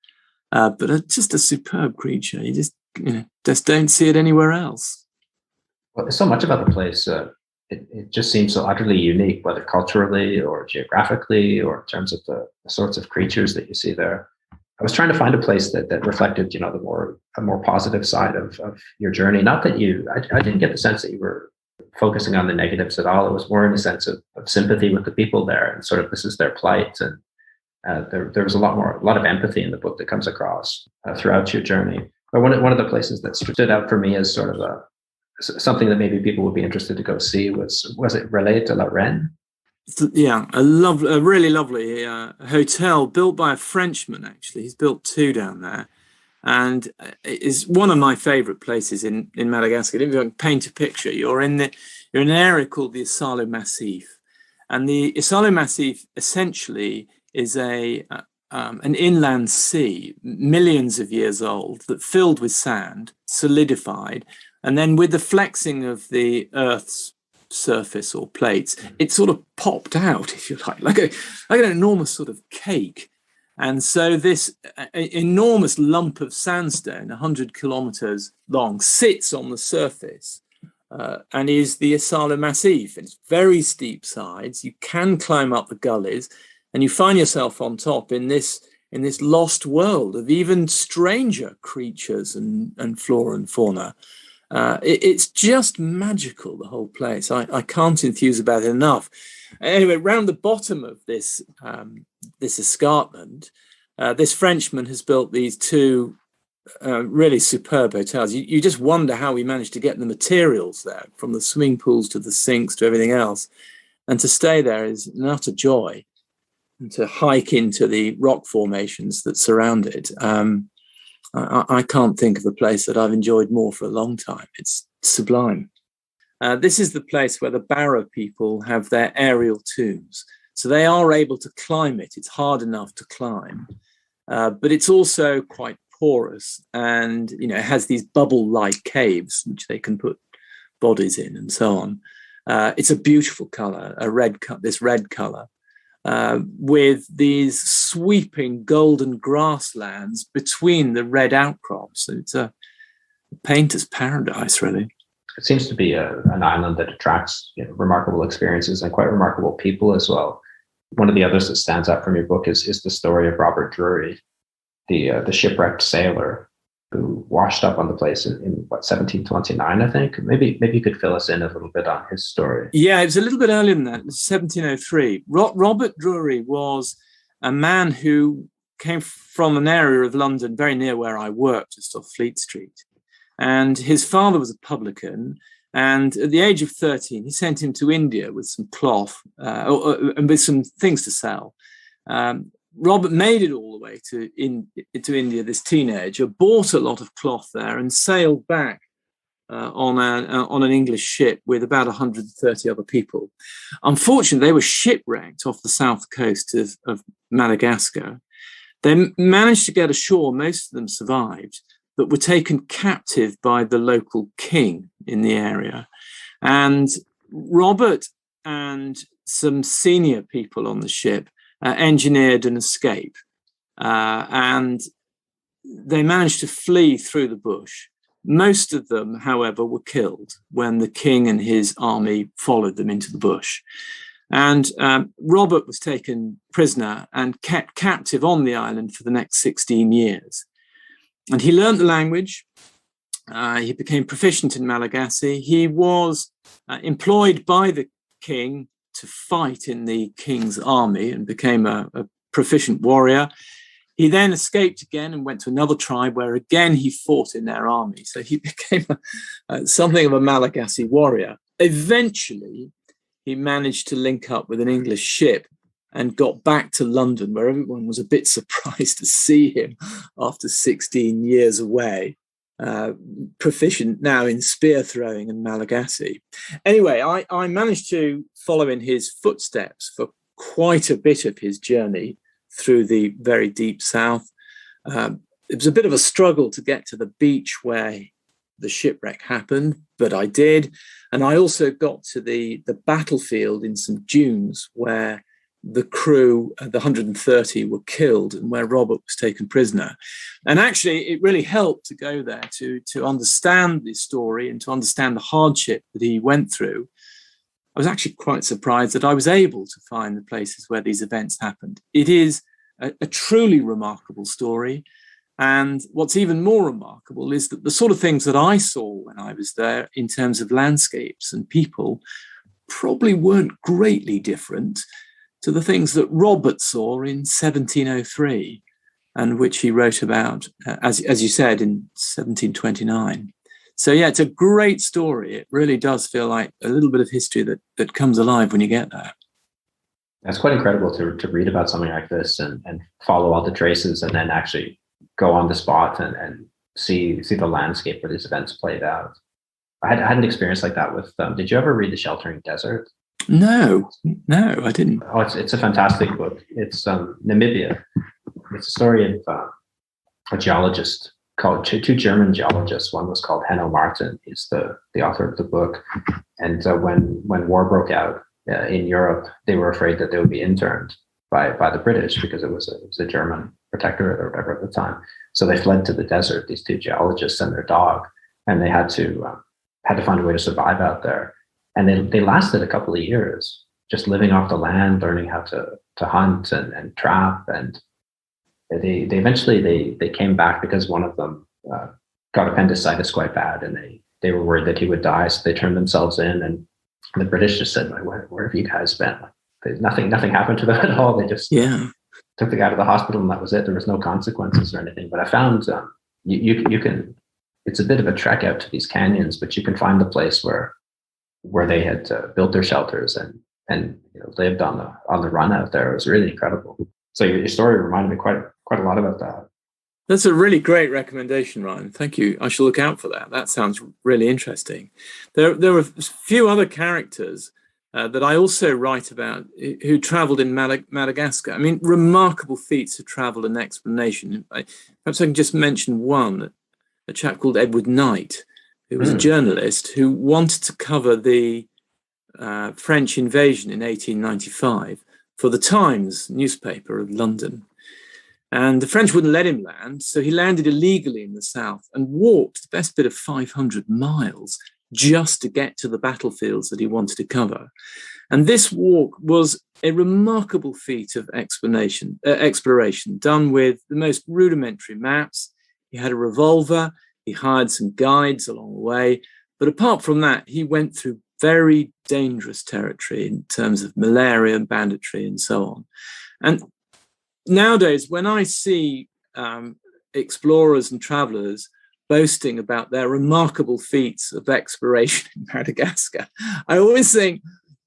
But just a superb creature. You just don't see it anywhere else. Well, there's so much about the place. It just seems so utterly unique, whether culturally or geographically or in terms of the sorts of creatures that you see there. I was trying to find a place that reflected, a more positive side of your journey. Not that I didn't get the sense that you were focusing on the negatives at all. It was more in a sense of sympathy with the people there and sort of this is their plight. And there was a lot of empathy in the book that comes across throughout your journey. But one of the places that stood out for me as sort of something that maybe people would be interested to go see was it Relais de la Reine? Yeah, a really lovely hotel built by a Frenchman. Actually, he's built two down there, and is one of my favourite places in Madagascar. If you can paint a picture, you're in an area called the Isalo Massif, and the Isalo Massif essentially is an inland sea, millions of years old, that filled with sand, solidified, and then with the flexing of the Earth's surface or plates, it sort of popped out, if you like an enormous sort of cake. And so this enormous lump of sandstone, 100 kilometers long, sits on the surface and is the Isalo Massif. It's very steep sides. You can climb up the gullies, and you find yourself on top in this lost world of even stranger creatures and flora and fauna. It's just magical, the whole place. I can't enthuse about it enough. Anyway, round the bottom of this escarpment, this Frenchman has built these two really superb hotels. You just wonder how he managed to get the materials there, from the swimming pools to the sinks to everything else. And to stay there is an utter joy. And to hike into the rock formations that surround it. I can't think of a place that I've enjoyed more for a long time. It's sublime. This is the place where the Barra people have their aerial tombs. So they are able to climb it. It's hard enough to climb, but it's also quite porous, and it has these bubble-like caves which they can put bodies in and so on. It's a beautiful color, this red color. With these sweeping golden grasslands between the red outcrops. It's a painter's paradise, really. It seems to be an island that attracts remarkable experiences and quite remarkable people as well. One of the others that stands out from your book is the story of Robert Drury, the shipwrecked sailor who washed up on the place in 1729, I think. Maybe you could fill us in a little bit on his story. Yeah, it was a little bit earlier than that. It was 1703. Robert Drury was a man who came from an area of London very near where I worked, just off Fleet Street. And his father was a publican. And at the age of 13, he sent him to India with some cloth and with some things to sell. Robert made it all the way to India, this teenager, bought a lot of cloth there and sailed back on an English ship with about 130 other people. Unfortunately, they were shipwrecked off the south coast of Madagascar. They managed to get ashore. Most of them survived, but were taken captive by the local king in the area. And Robert and some senior people on the ship engineered an escape. And they managed to flee through the bush. Most of them, however, were killed when the king and his army followed them into the bush. And Robert was taken prisoner and kept captive on the island for the next 16 years. And he learned the language. He became proficient in Malagasy. He was employed by the king to fight in the king's army and became a proficient warrior. He then escaped again and went to another tribe where again he fought in their army. So he became something of a Malagasy warrior. Eventually, he managed to link up with an English ship and got back to London, where everyone was a bit surprised to see him after 16 years away, proficient now in spear throwing and Malagasy. Anyway, I managed to follow in his footsteps for quite a bit of his journey through the very deep south. It was a bit of a struggle to get to the beach where the shipwreck happened, but I did. And I also got to the battlefield in St. Dunes where the crew, the 130, were killed and where Robert was taken prisoner. And actually, it really helped to go there to understand the story and to understand the hardship that he went through. I was actually quite surprised that I was able to find the places where these events happened. It is a truly remarkable story. And what's even more remarkable is that the sort of things that I saw when I was there in terms of landscapes and people probably weren't greatly different to the things that Robert saw in 1703 and which he wrote about, as you said, in 1729. So, yeah, it's a great story. It really does feel like a little bit of history that comes alive when you get there. That's quite incredible to read about something like this and follow all the traces and then actually go on the spot and see the landscape where these events played out. I had an experience like that with did you ever read The Sheltering Desert? No, I didn't. Oh, it's a fantastic book. It's Namibia. It's a story of a geologist called two German geologists. One was called Henno Martin. He's the author of the book. And when war broke out in Europe, they were afraid that they would be interned by the British because it was a German protectorate or whatever at the time. So they fled to the desert, these two geologists and their dog, and they had to find a way to survive out there. And they lasted a couple of years, just living off the land, learning how to hunt and trap. And they eventually came back because one of them got appendicitis quite bad, and they were worried that he would die. So they turned themselves in, and the British just said, like, where have you guys been? Like, nothing happened to them at all. They just took the guy to the hospital, and that was it. There was no consequences or anything. But I found you can. It's a bit of a trek out to these canyons, but you can find the place where they had built their shelters and lived on the run out there. It was really incredible. So your story reminded me quite a lot about that. That's a really great recommendation, Ryan. Thank you. I shall look out for that. That sounds really interesting. There are a few other characters that I also write about who travelled in Madagascar. I mean, remarkable feats of travel and explanation. Perhaps I can just mention one, a chap called Edward Knight, who was a journalist who wanted to cover the French invasion in 1895 for the Times newspaper of London. And the French wouldn't let him land, so he landed illegally in the south and walked the best bit of 500 miles just to get to the battlefields that he wanted to cover. And this walk was a remarkable feat of exploration done with the most rudimentary maps. He had a revolver. He hired some guides along the way. But apart from that, he went through very dangerous territory in terms of malaria and banditry and so on. And nowadays, when I see explorers and travelers boasting about their remarkable feats of exploration in Madagascar, I always think,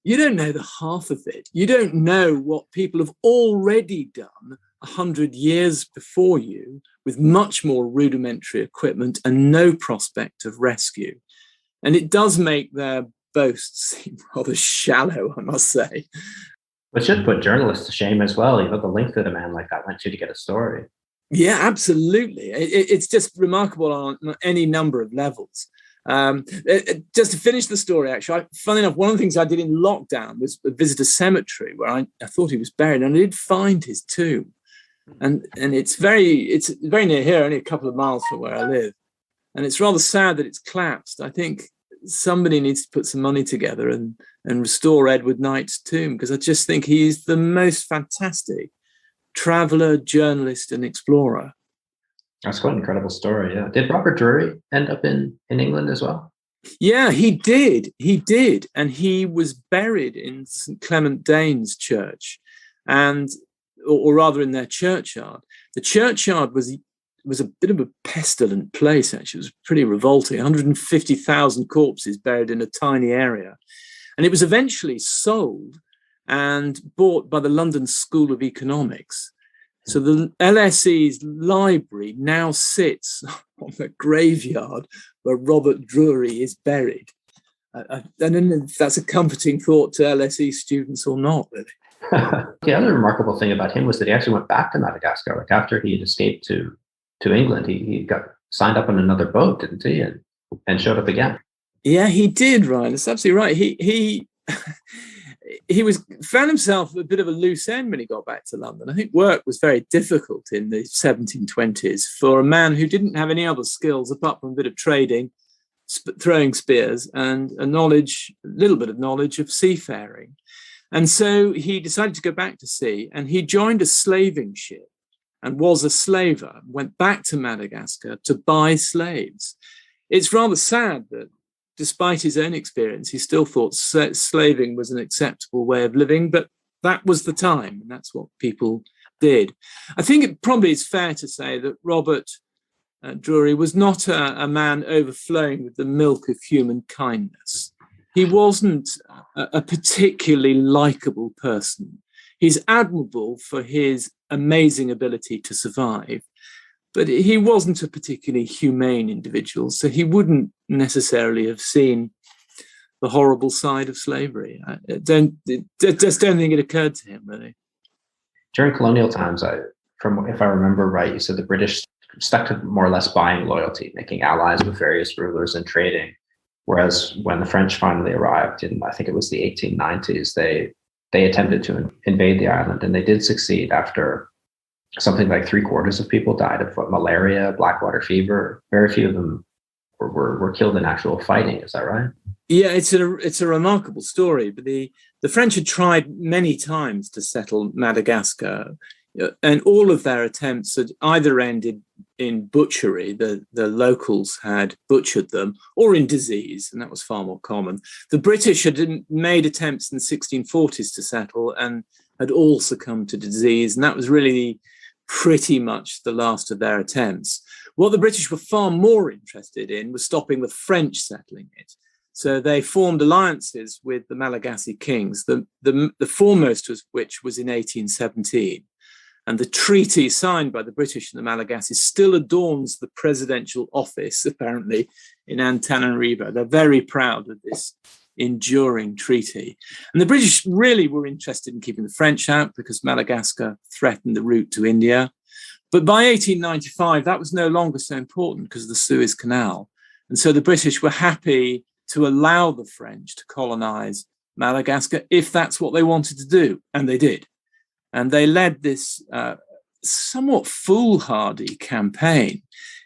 you don't know the half of it. You don't know what people have already done 100 years before you with much more rudimentary equipment and no prospect of rescue. And it does make their boasts seem rather shallow, I must say. But should put journalists to shame as well. The length that a man like that went to get a story. Yeah, absolutely. It's just remarkable on any number of levels. Just to finish the story, actually, funny enough, one of the things I did in lockdown was visit a cemetery where I thought he was buried, and I did find his tomb. And it's very near here, only a couple of miles from where I live. And it's rather sad that it's collapsed. I think somebody needs to put some money together and restore Edward Knight's tomb, because I just think he's the most fantastic traveller, journalist, and explorer. That's quite an incredible story. Yeah. Did Robert Drury end up in England as well? Yeah, he did. He did. And he was buried in St. Clement Danes Church, or rather in their churchyard. The churchyard was a bit of a pestilent place, actually. It was pretty revolting. 150,000 corpses buried in a tiny area. And it was eventually sold and bought by the London School of Economics. So the LSE's library now sits on the graveyard where Robert Drury is buried. I don't know if that's a comforting thought to LSE students or not, really. The other remarkable thing about him was that he actually went back to Madagascar. Like after he had escaped to England, he got signed up on another boat, didn't he? And showed up again. Yeah, he did, Ryan. That's absolutely right. He found himself a bit of a loose end when he got back to London. I think work was very difficult in the 1720s for a man who didn't have any other skills apart from a bit of trading, throwing spears, and a little bit of knowledge of seafaring. And so he decided to go back to sea, and he joined a slaving ship and was a slaver, went back to Madagascar to buy slaves. It's rather sad that despite his own experience, he still thought slaving was an acceptable way of living, but that was the time, and that's what people did. I think it probably is fair to say that Robert Drury was not a man overflowing with the milk of human kindness. He wasn't a particularly likable person. He's admirable for his amazing ability to survive, but he wasn't a particularly humane individual, so he wouldn't necessarily have seen the horrible side of slavery. I just don't think it occurred to him, really. During colonial times, if I remember right, you said the British stuck to more or less buying loyalty, making allies with various rulers and trading. Whereas when the French finally arrived in, I think it was the 1890s, they attempted to invade the island, and they did succeed after something like 3/4 of people died of malaria, blackwater fever. Very few of them were killed in actual fighting. Is that right? Yeah, it's a remarkable story. But the French had tried many times to settle Madagascar, and all of their attempts had either ended in butchery, the locals had butchered them, or in disease, and that was far more common. The British had made attempts in the 1640s to settle and had all succumbed to disease, and that was really pretty much the last of their attempts. What the British were far more interested in was stopping the French settling it. So they formed alliances with the Malagasy kings, the foremost of which was in 1817. And the treaty signed by the British and the Malagasy still adorns the presidential office, apparently, in Antananarivo. They're very proud of this enduring treaty. And the British really were interested in keeping the French out because Madagascar threatened the route to India. But by 1895, that was no longer so important because of the Suez Canal. And so the British were happy to allow the French to colonize Madagascar if that's what they wanted to do. And they did. And they led this somewhat foolhardy campaign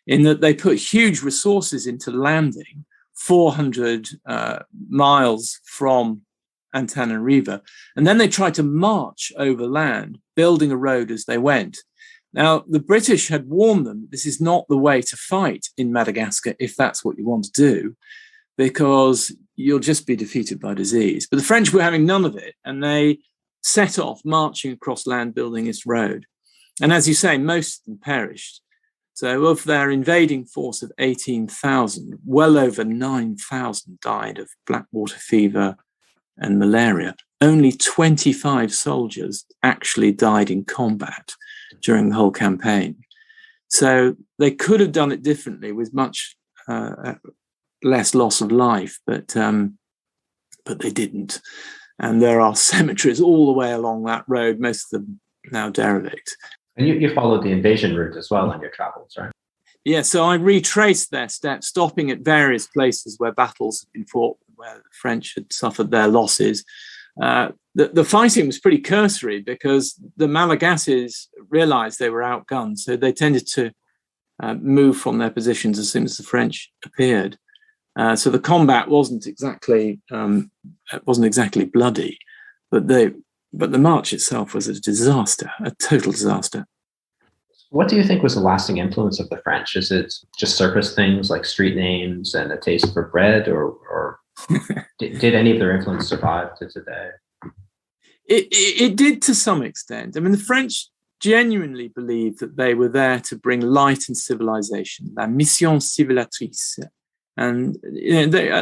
in that they put huge resources into landing 400 miles from Antananarivo. And then they tried to march overland, building a road as they went. Now, the British had warned them, this is not the way to fight in Madagascar if that's what you want to do, because you'll just be defeated by disease. But the French were having none of it, and they set off marching across land, building this road. And as you say, most of them perished. So of their invading force of 18,000, well over 9,000 died of blackwater fever and malaria. Only 25 soldiers actually died in combat during the whole campaign. So they could have done it differently with much less loss of life, but they didn't. And there are cemeteries all the way along that road, most of them now derelict. And you followed the invasion route as well in your travels, right? Yeah, so I retraced their steps, stopping at various places where battles had been fought, where the French had suffered their losses. The fighting was pretty cursory because the Malagasys realize they were outgunned, so they tended to move from their positions as soon as the French appeared. So the combat wasn't exactly bloody, but the march itself was a disaster, a total disaster. What do you think was the lasting influence of the French? Is it just surface things like street names and a taste for bread, or did any of their influence survive to today? It did to some extent. I mean, the French genuinely believed that they were there to bring light and civilization, la mission civilisatrice. And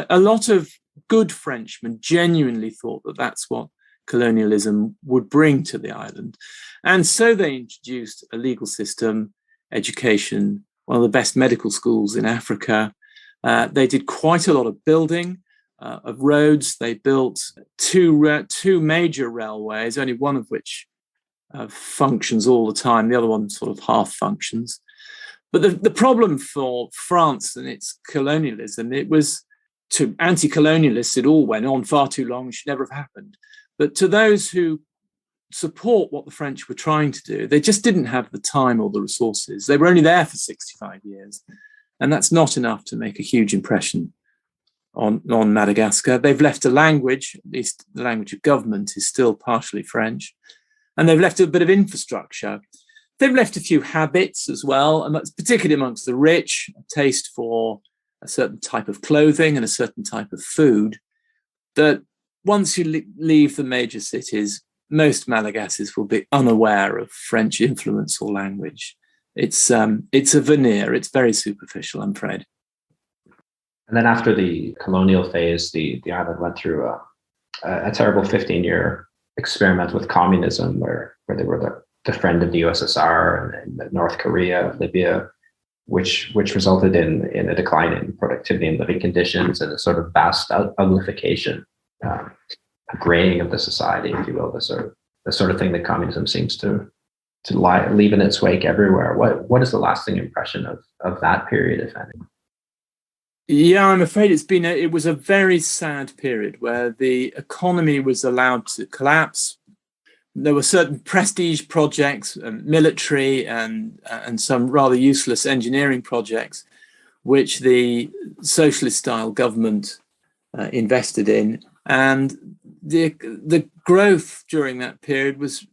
a lot of good Frenchmen genuinely thought that that's what colonialism would bring to the island. And so they introduced a legal system, education, one of the best medical schools in Africa. They did quite a lot of building of roads. They built two major railways, only one of which functions all the time. The other one sort of half functions. But the problem for France and its colonialism, it was to anti-colonialists, it all went on far too long, it should never have happened. But to those who support what the French were trying to do, they just didn't have the time or the resources. They were only there for 65 years. And that's not enough to make a huge impression on Madagascar. They've left a language, at least the language of government is still partially French. And they've left a bit of infrastructure. They've left a few habits as well, and that's particularly amongst the rich, a taste for a certain type of clothing and a certain type of food, that once you leave the major cities, most Malagasys will be unaware of French influence or language. It's a veneer. It's very superficial, I'm afraid. And then after the colonial phase, the island went through a terrible 15-year experiment with communism, where they were the friend of the USSR and North Korea, Libya, which resulted in a decline in productivity and living conditions and a sort of vast uglification, a graying of the society, if you will, the sort of thing that communism seems to leave in its wake everywhere. What is the lasting impression of that period, if any? Yeah, I'm afraid it was a very sad period where the economy was allowed to collapse. There were certain prestige projects, military and some rather useless engineering projects, which the socialist-style government invested in, and the growth during that period was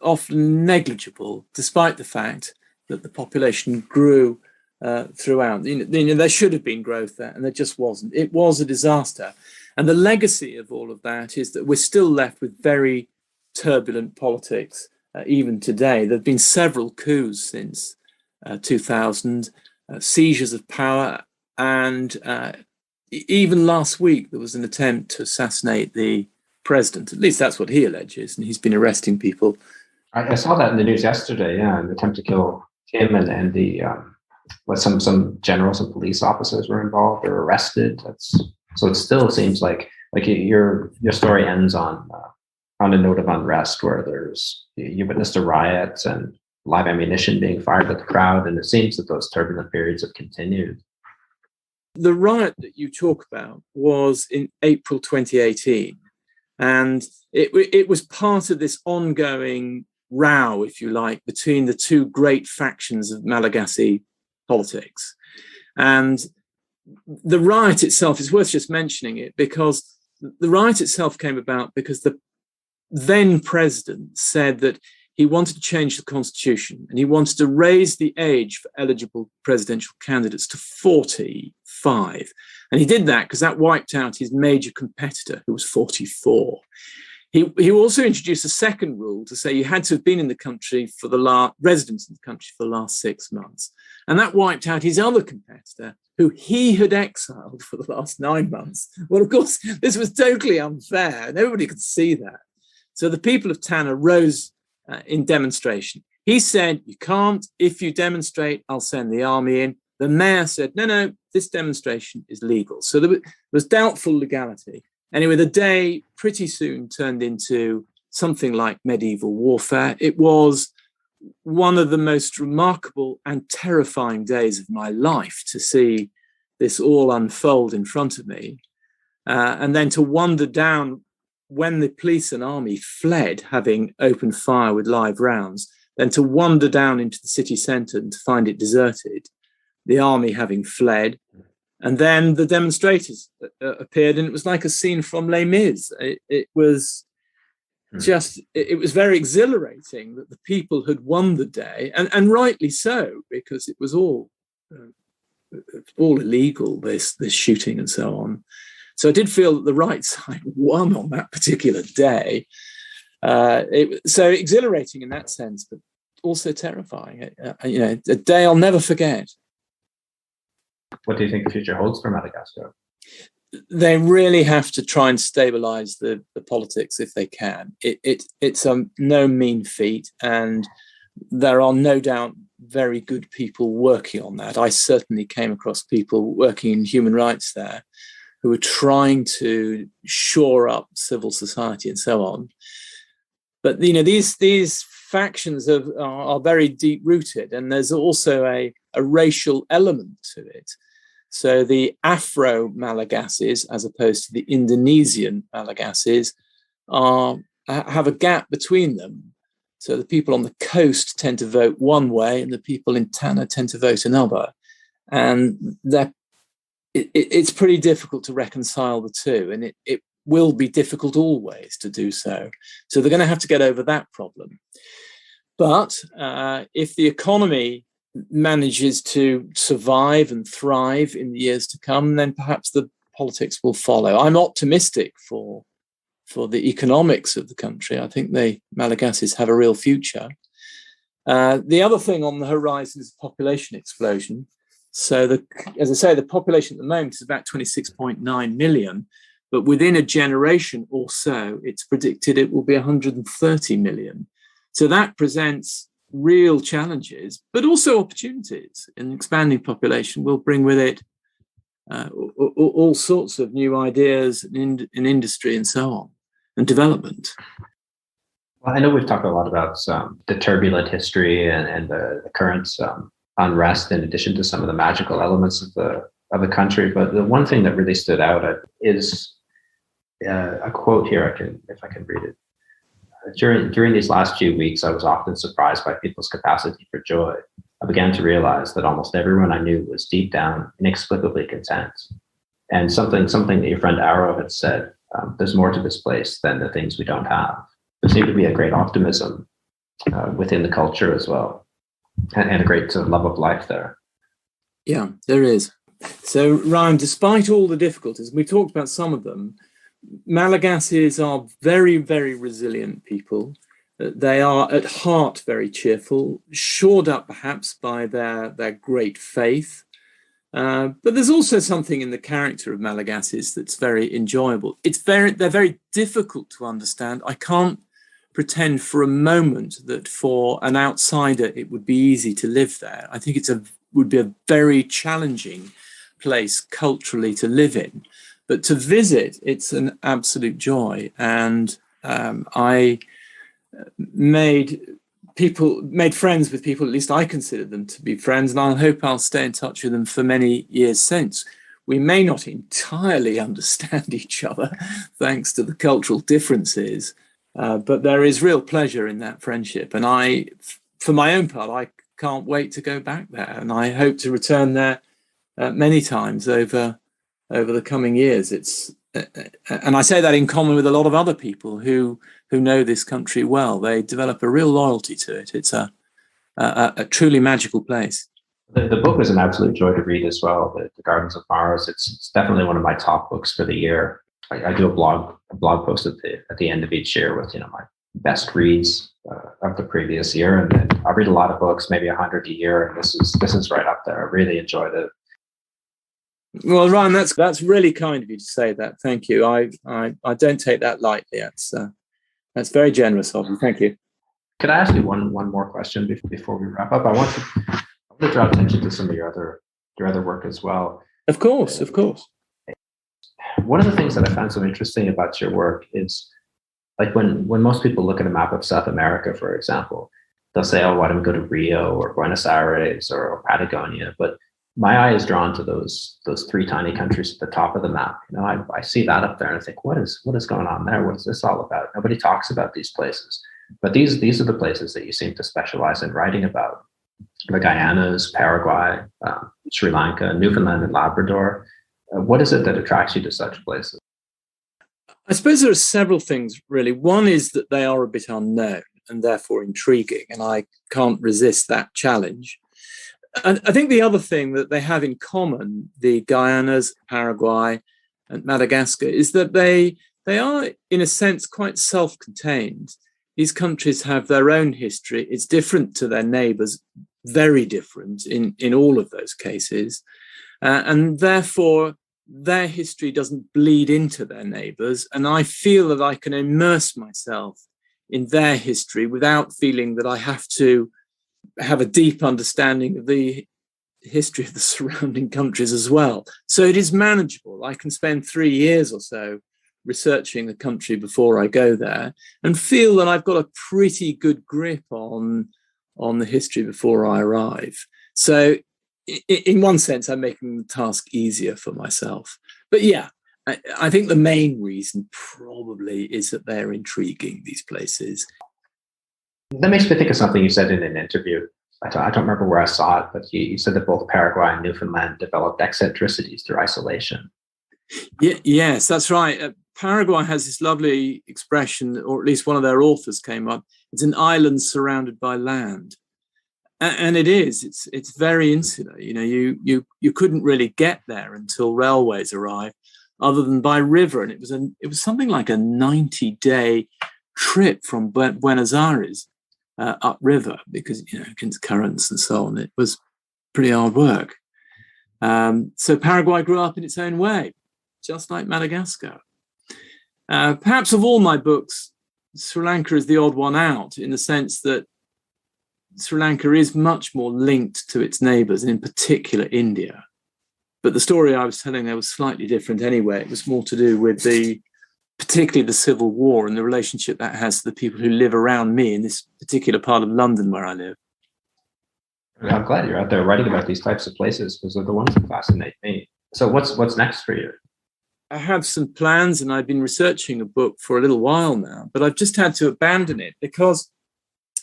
often negligible, despite the fact that the population grew throughout. There should have been growth there, and there just wasn't. It was a disaster, and the legacy of all of that is that we're still left with very turbulent politics even today. There have been several coups since 2000, seizures of power, and even last week there was an attempt to assassinate the president. At least that's what he alleges, and he's been arresting people. I saw that in the news yesterday. Yeah, an attempt to kill him and the some generals and police officers were involved or arrested. So it still seems like your story ends on a note of unrest, where you witnessed a riot and live ammunition being fired at the crowd, and it seems that those turbulent periods have continued. The riot that you talk about was in April 2018, and it was part of this ongoing row, if you like, between the two great factions of Malagasy politics. And the riot itself, is worth just mentioning it, because the riot itself came about because the then president said that he wanted to change the constitution and he wanted to raise the age for eligible presidential candidates to 45. And he did that because that wiped out his major competitor, who was 44. He also introduced a second rule to say you had to have been in the country for residents in the country for the last 6 months. And that wiped out his other competitor, who he had exiled for the last 9 months. Well, of course, this was totally unfair, and everybody could see that. So the people of Tana rose in demonstration. He said, you can't. If you demonstrate, I'll send the army in. The mayor said, no, this demonstration is legal. So there was doubtful legality. Anyway, the day pretty soon turned into something like medieval warfare. It was one of the most remarkable and terrifying days of my life to see this all unfold in front of me. And then to wander down when the police and army fled, having opened fire with live rounds, then to wander down into the city centre and to find it deserted, the army having fled, and then the demonstrators appeared, and it was like a scene from Les Mis. It was it was very exhilarating that the people had won the day, and rightly so, because it was all illegal, this shooting and so on. So I did feel that the right side won on that particular day. So exhilarating in that sense, but also terrifying. A day I'll never forget. What do you think the future holds for Madagascar? They really have to try and stabilize the politics if they can. It's no mean feat, and there are no doubt very good people working on that. I certainly came across people working in human rights there who were trying to shore up civil society and so on. But these factions are very deep rooted, and there's also a racial element to it. So the Afro-Malagasys, as opposed to the Indonesian Malagasys, have a gap between them. So the people on the coast tend to vote one way, and the people in Tanna tend to vote another. And it's pretty difficult to reconcile the two, and it will be difficult always to do so. So they're going to have to get over that problem. But if the economy manages to survive and thrive in the years to come, then perhaps the politics will follow. I'm optimistic for the economics of the country. I think the Malagasys have a real future. The other thing on the horizon is population explosion. So, as I say, the population at the moment is about 26.9 million, but within a generation or so, it's predicted it will be 130 million. So that presents real challenges, but also opportunities. An expanding population will bring with it all sorts of new ideas in industry and so on, and development. Well, I know we've talked a lot about the turbulent history and the current unrest, in addition to some of the magical elements of the country. But the one thing that really stood out is a quote here. If I can read it. During these last few weeks, I was often surprised by people's capacity for joy. I began to realize that almost everyone I knew was deep down inexplicably content. And something that your friend Arrow had said, there's more to this place than the things we don't have. There seemed to be a great optimism within the culture as well, and a great love of life there. Yeah, there is. So, Ryan, despite all the difficulties, we talked about some of them, Malagasys are very, very resilient people. They are at heart very cheerful, shored up perhaps by their great faith. But there's also something in the character of Malagasys that's very enjoyable. They're very difficult to understand. I can't pretend for a moment that for an outsider it would be easy to live there. I think would be a very challenging place culturally to live in. But to visit, it's an absolute joy. And I made friends with people, at least I consider them to be friends, and I hope I'll stay in touch with them for many years since. We may not entirely understand each other, thanks to the cultural differences, but there is real pleasure in that friendship. And for my own part, I can't wait to go back there, and I hope to return there many times over the coming years. And I say that in common with a lot of other people who know this country well. They develop a real loyalty to it. It's a truly magical place. The book was an absolute joy to read as well. The Gardens of Mars. It's definitely one of my top books for the year. I do a blog post at the end of each year with my best reads of the previous year, and then I read a lot of books, maybe 100 a year, and this is right up there. I really enjoyed it. Well, Ryan, that's really kind of you to say that. Thank you. I don't take that lightly. That's very generous of you. Thank you. Could I ask you one more question before we wrap up? I want to draw attention to some of your other work as well. Of course. One of the things that I found so interesting about your work is, like, when most people look at a map of South America, for example, they'll say, "Oh, why don't we go to Rio or Buenos Aires or Patagonia?" But my eye is drawn to those three tiny countries at the top of the map. I see that up there and I think, what is going on there? What's this all about? Nobody talks about these places. But these are the places that you seem to specialize in writing about: the Guyanas, Paraguay, Sri Lanka, Newfoundland, and Labrador. What is it that attracts you to such places? I suppose there are several things, really. One is that they are a bit unknown and therefore intriguing, and I can't resist that challenge. And I think the other thing that they have in common, the Guyanas, Paraguay, and Madagascar, is that they are, in a sense, quite self-contained. These countries have their own history. It's different to their neighbours, very different in all of those cases. And therefore, their history doesn't bleed into their neighbours. And I feel that I can immerse myself in their history without feeling that I have to have a deep understanding of the history of the surrounding countries as well. So it is manageable. I can spend 3 years or so researching the country before I go there and feel that I've got a pretty good grip on the history before I arrive. So in one sense, I'm making the task easier for myself. But yeah, I think the main reason probably is that they're intriguing, these places. That makes me think of something you said in an interview. I don't remember where I saw it, but you said that both Paraguay and Newfoundland developed eccentricities through isolation. Yes, that's right. Paraguay has this lovely expression, or at least one of their authors came up. It's an island surrounded by land. And it is. It's very insular. You know, you couldn't really get there until railways arrived, other than by river. And it was something like a 90-day trip from Buenos Aires upriver, because against currents and so on. It was pretty hard work. So Paraguay grew up in its own way, just like Madagascar. Perhaps of all my books, Sri Lanka is the odd one out, in the sense that Sri Lanka is much more linked to its neighbours, and in particular India. But the story I was telling there was slightly different anyway. It was more to do with particularly the Civil War and the relationship that has to the people who live around me in this particular part of London where I live. I'm glad you're out there writing about these types of places, because they're the ones that fascinate me. So what's next for you? I have some plans, and I've been researching a book for a little while now, but I've just had to abandon it because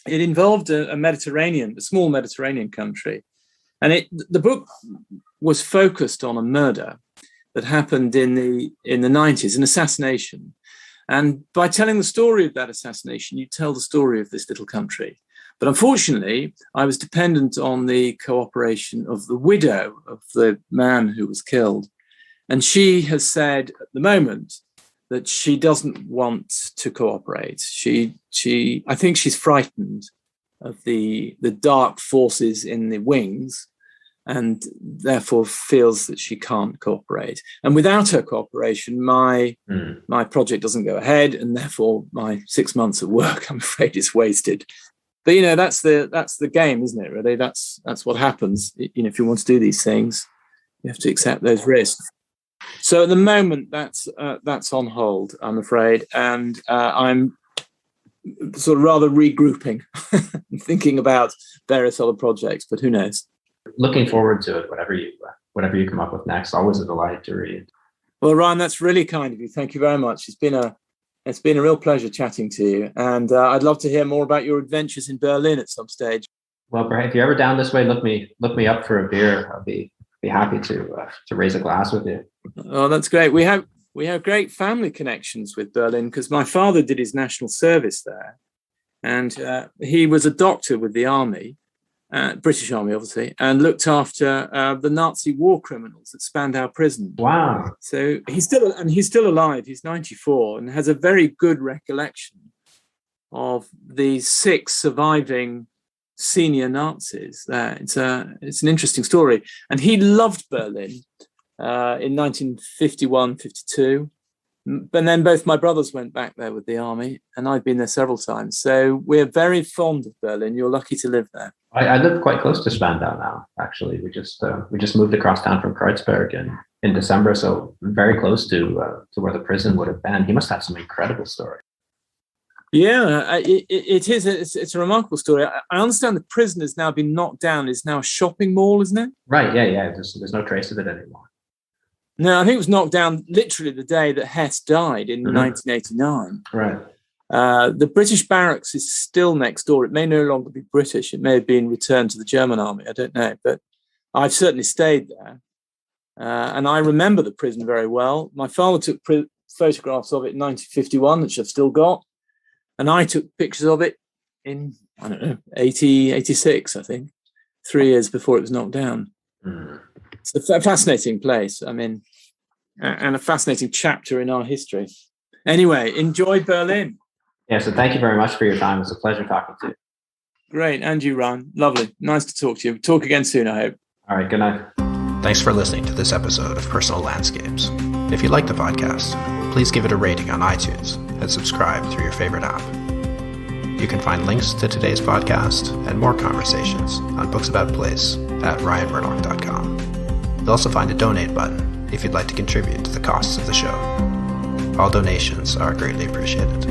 it involved a small Mediterranean country. And the book was focused on a murder that happened in the 90s, an assassination. And by telling the story of that assassination, you tell the story of this little country. But unfortunately, I was dependent on the cooperation of the widow of the man who was killed. And she has said at the moment that she doesn't want to cooperate. I think she's frightened of the dark forces in the wings, and therefore feels that she can't cooperate. And without her cooperation, my project doesn't go ahead, and therefore my 6 months of work, I'm afraid, is wasted. But that's the game, isn't it? Really, that's what happens. If you want to do these things, you have to accept those risks. So at the moment, that's on hold, I'm afraid, and I'm sort of rather regrouping and thinking about various other projects. But who knows? Looking forward to it. Whatever you come up with next, always a delight to read. Well, Ryan, that's really kind of you. Thank you very much. It's been a real pleasure chatting to you, and I'd love to hear more about your adventures in Berlin at some stage. Well, Brad, if you're ever down this way, look me up for a beer. I'll be happy to raise a glass with you. Oh, that's great. We have great family connections with Berlin, because my father did his national service there, and he was a doctor with the army, British Army, obviously, and looked after the Nazi war criminals at Spandau Prison. Wow! So he's still alive. He's 94 and has a very good recollection of the 6 surviving senior Nazis there. It's an interesting story, and he loved Berlin in 1951, 52. And then both my brothers went back there with the army, and I've been there several times. So we're very fond of Berlin. You're lucky to live there. I live quite close to Spandau now. Actually, we just moved across town from Kreuzberg in December, so very close to where the prison would have been. He must have some incredible stories. Yeah, it is. It's a remarkable story. I understand the prison has now been knocked down. It's now a shopping mall, isn't it? Right. Yeah. There's no trace of it anymore. No, I think it was knocked down literally the day that Hess died in 1989. Right. The British barracks is still next door. It may no longer be British. It may have been returned to the German army. I don't know, but I've certainly stayed there. And I remember the prison very well. My father took photographs of it in 1951, which I've still got. And I took pictures of it in, 86, I think, 3 years before it was knocked down. Mm. It's a fascinating place. I mean, and a fascinating chapter in our history. Anyway, enjoy Berlin. Yeah, so thank you very much for your time. It was a pleasure talking to you. Great. And you, Ryan. Lovely. Nice to talk to you. Talk again soon, I hope. All right. Good night. Thanks for listening to this episode of Personal Landscapes. If you like the podcast, please give it a rating on iTunes and subscribe through your favorite app. You can find links to today's podcast and more conversations on Books About Place at ryanmurdoch.com. You'll also find a donate button if you'd like to contribute to the costs of the show. All donations are greatly appreciated.